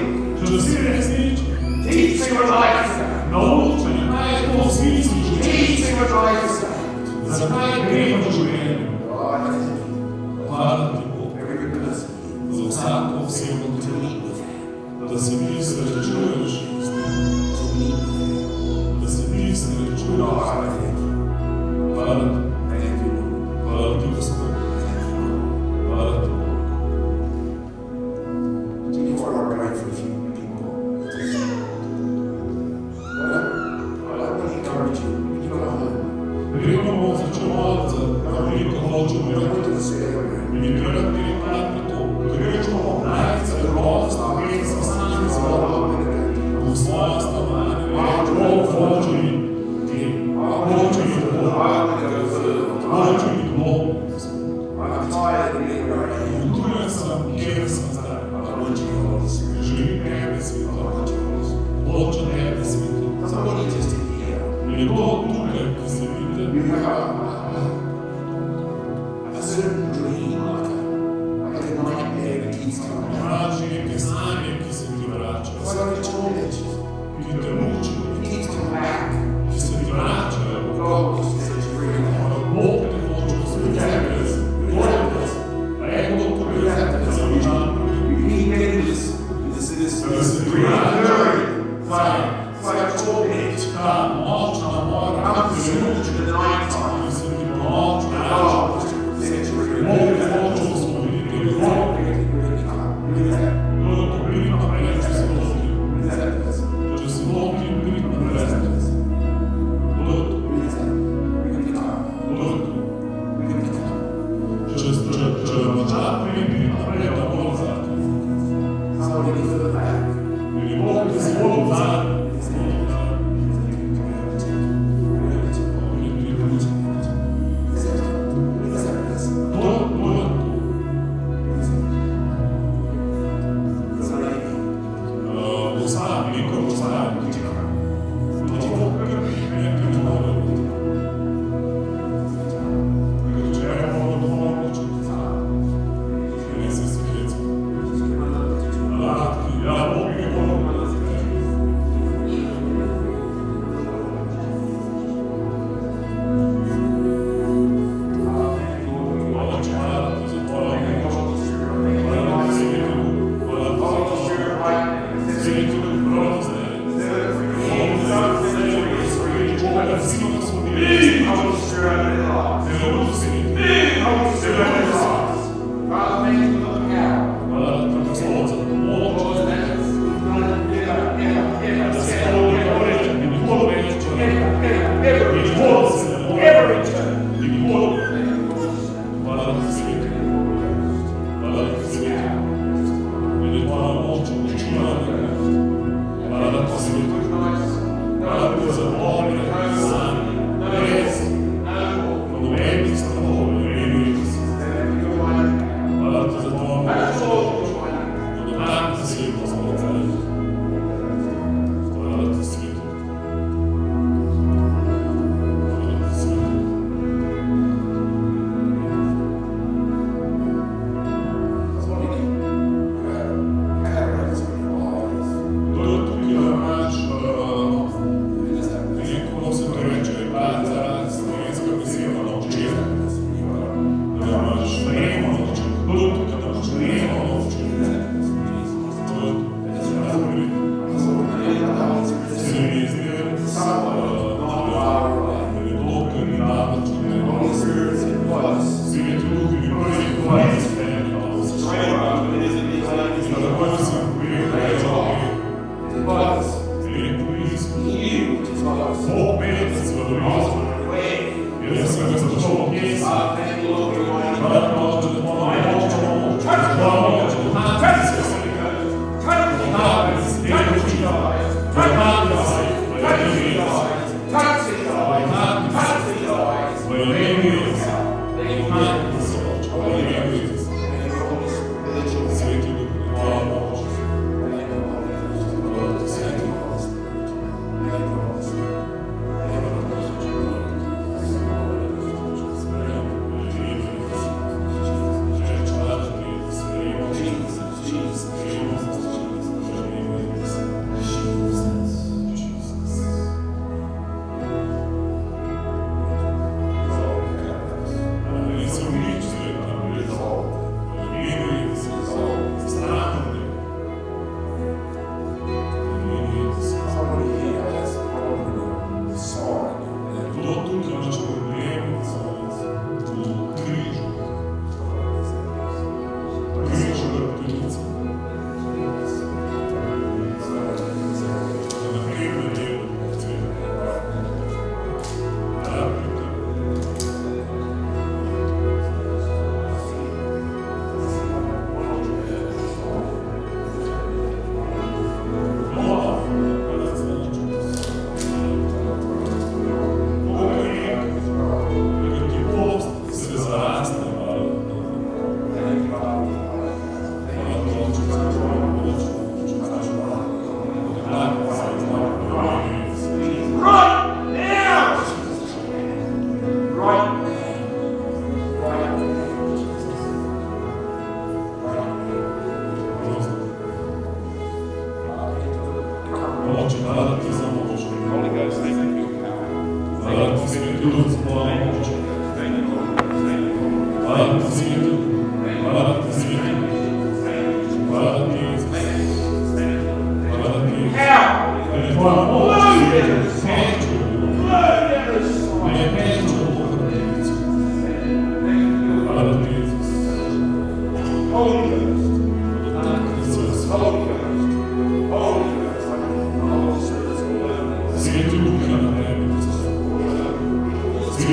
teach me what life is about. Teach me what life is about. Hvala ti, Bog, Every person za vsako osebo, to meet with Him. da se mi srečuješ z njim, da se mi srečuješ z njim. Hvala ti. Hvala ti, Gospod. Hvala ti, Bog. Before I pray for a few people, I want to encourage you. When you go home, Preden bomo začeli moliti za veliko hočemo I want imeti. to say it over. In je treba ti najprej to. Grešno najti za grozo, najti za sami zelo. V svoje stanovanje, Bog hoče ti. Hoče ti Bog. Hoče ti Bog. I'm tired of being where I am. Utrujen sem, kjer sem zdaj. I want you, Holy Spirit. Želim tebe, Sveto. Hoče tebe, Sveto. Somebody just in here. Nekdo tukaj, ki se vidite, You have a certain dream, like a nightmare that keeps coming. imaš neke sanje, ki se ti vračajo. It's like a torment. Ki te mučijo, It keeps coming back. ki se ti vračajo. God wants to set you free. Bog te hoče osvoboditi. Ego tukaj zavržano. You need members. This Da se ti dream. vračajo. Fajn. It's like a torment. Ta močna mora. Sveti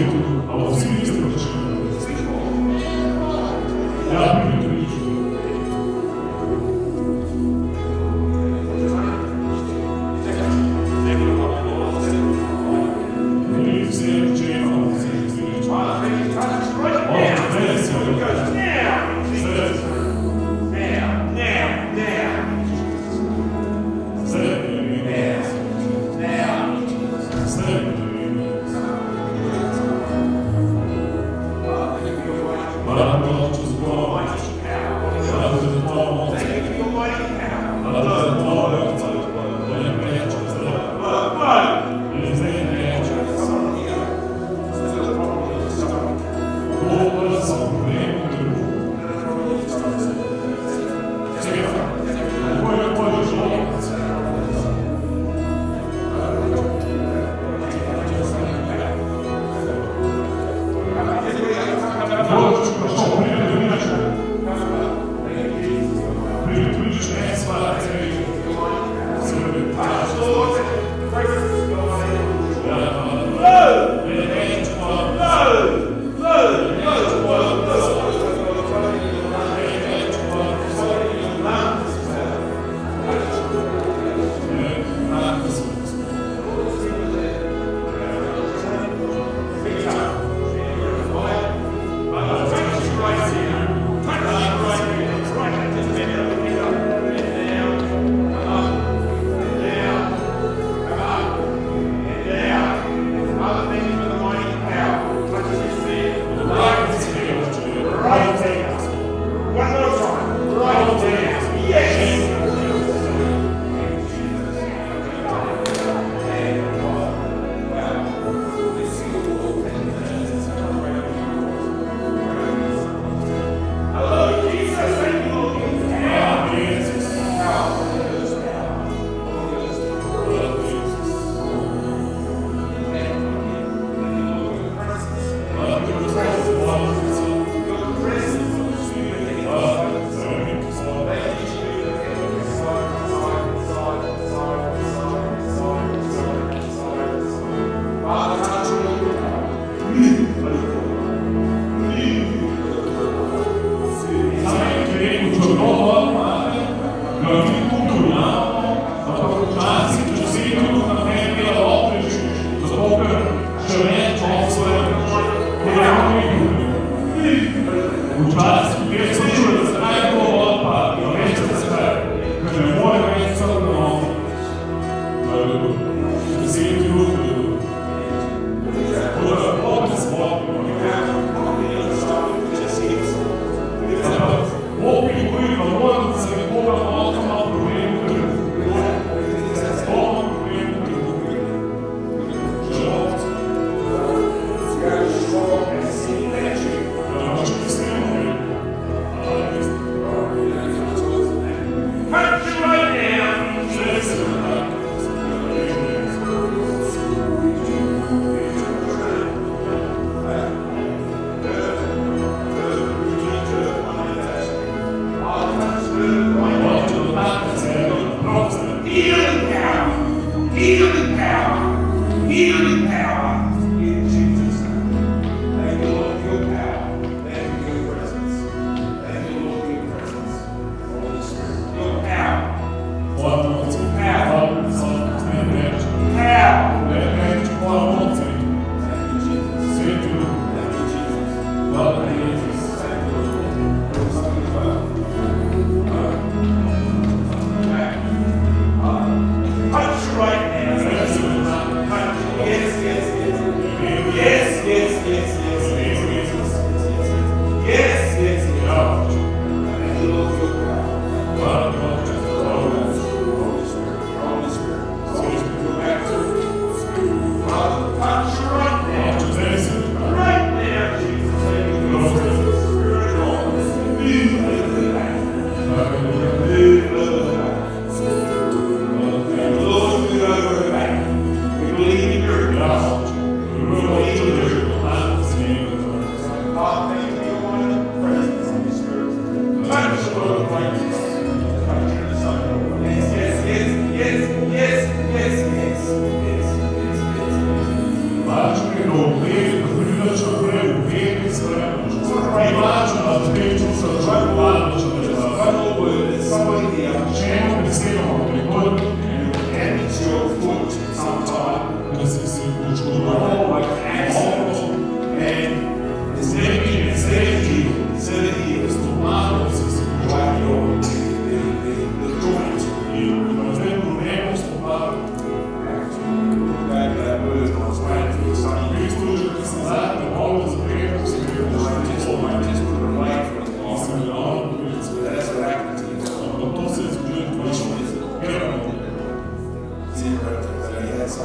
Duh,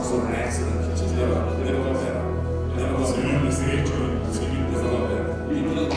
some sort of accident, which is never got better. Never got better. People that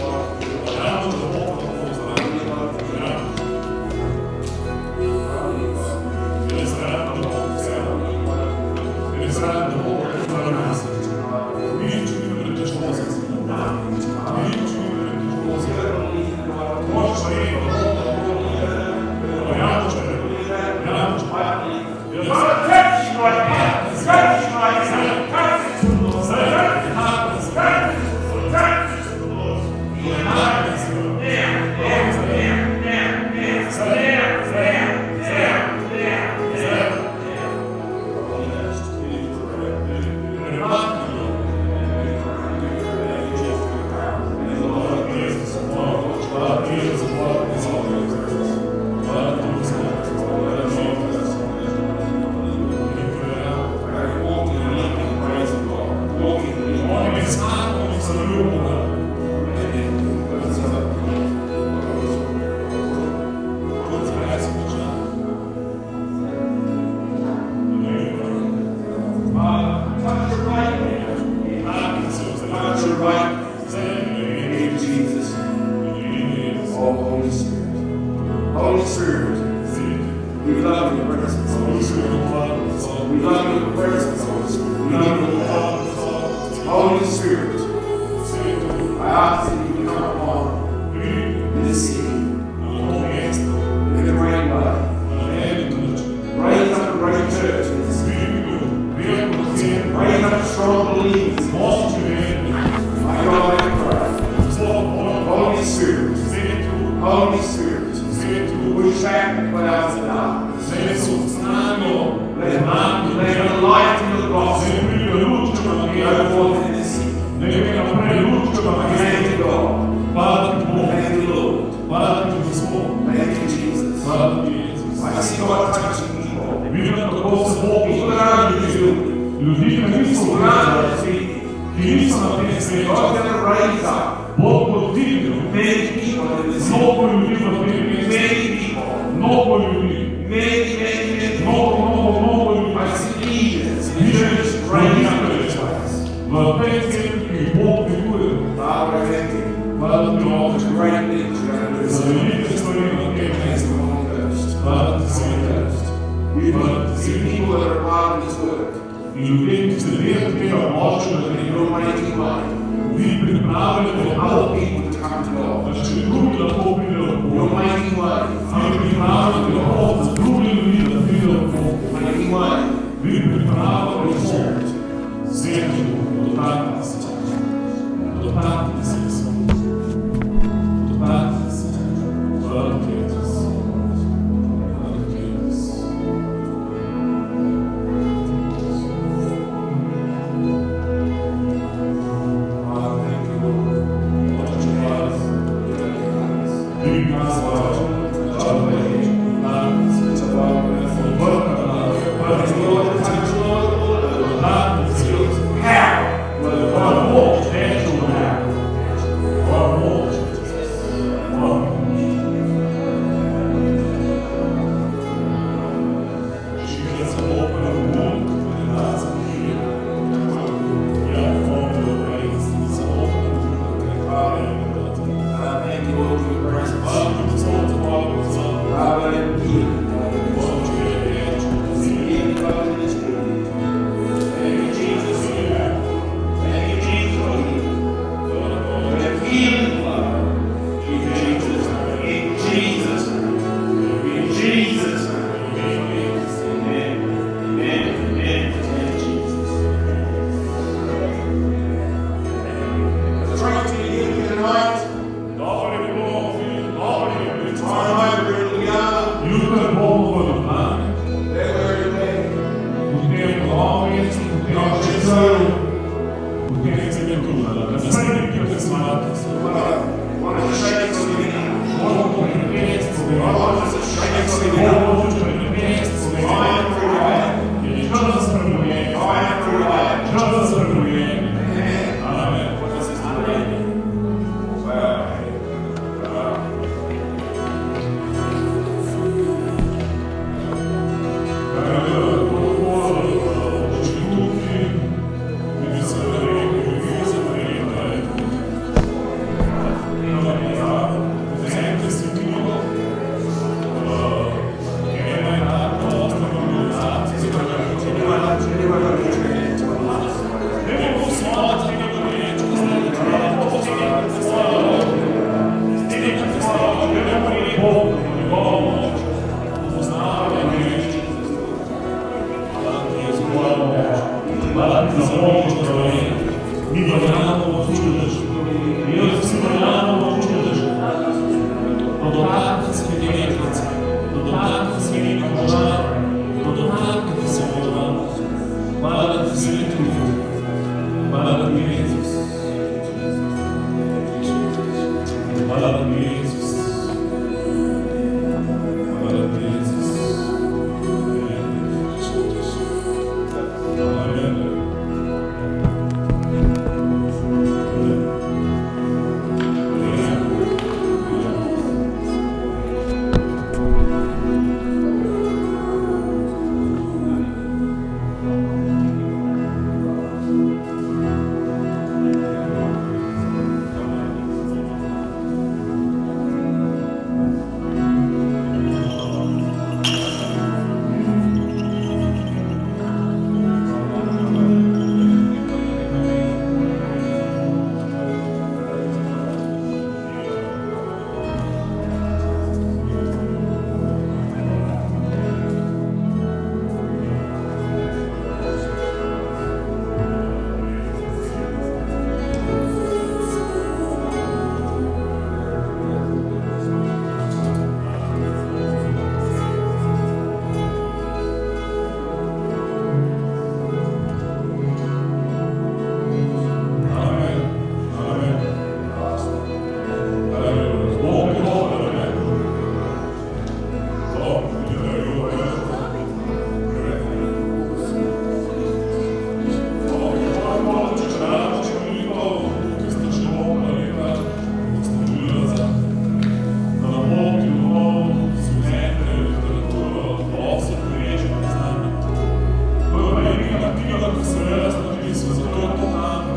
bistvu, zato je to manjka.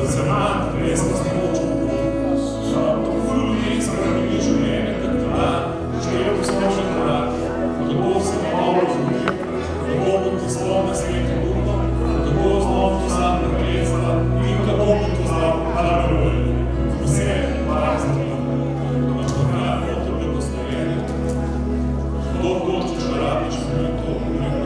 Da se manj res posmočil. To ful ljudi spremeni življenje, takrat, če je poslušen korak, tako se malo zbudi, tako bo ti spomne svet urno, tako znov to sam prevezla in tako bo to znov daruj. Vse razne. Takrat potrebujete postojene. To, če rabiš, to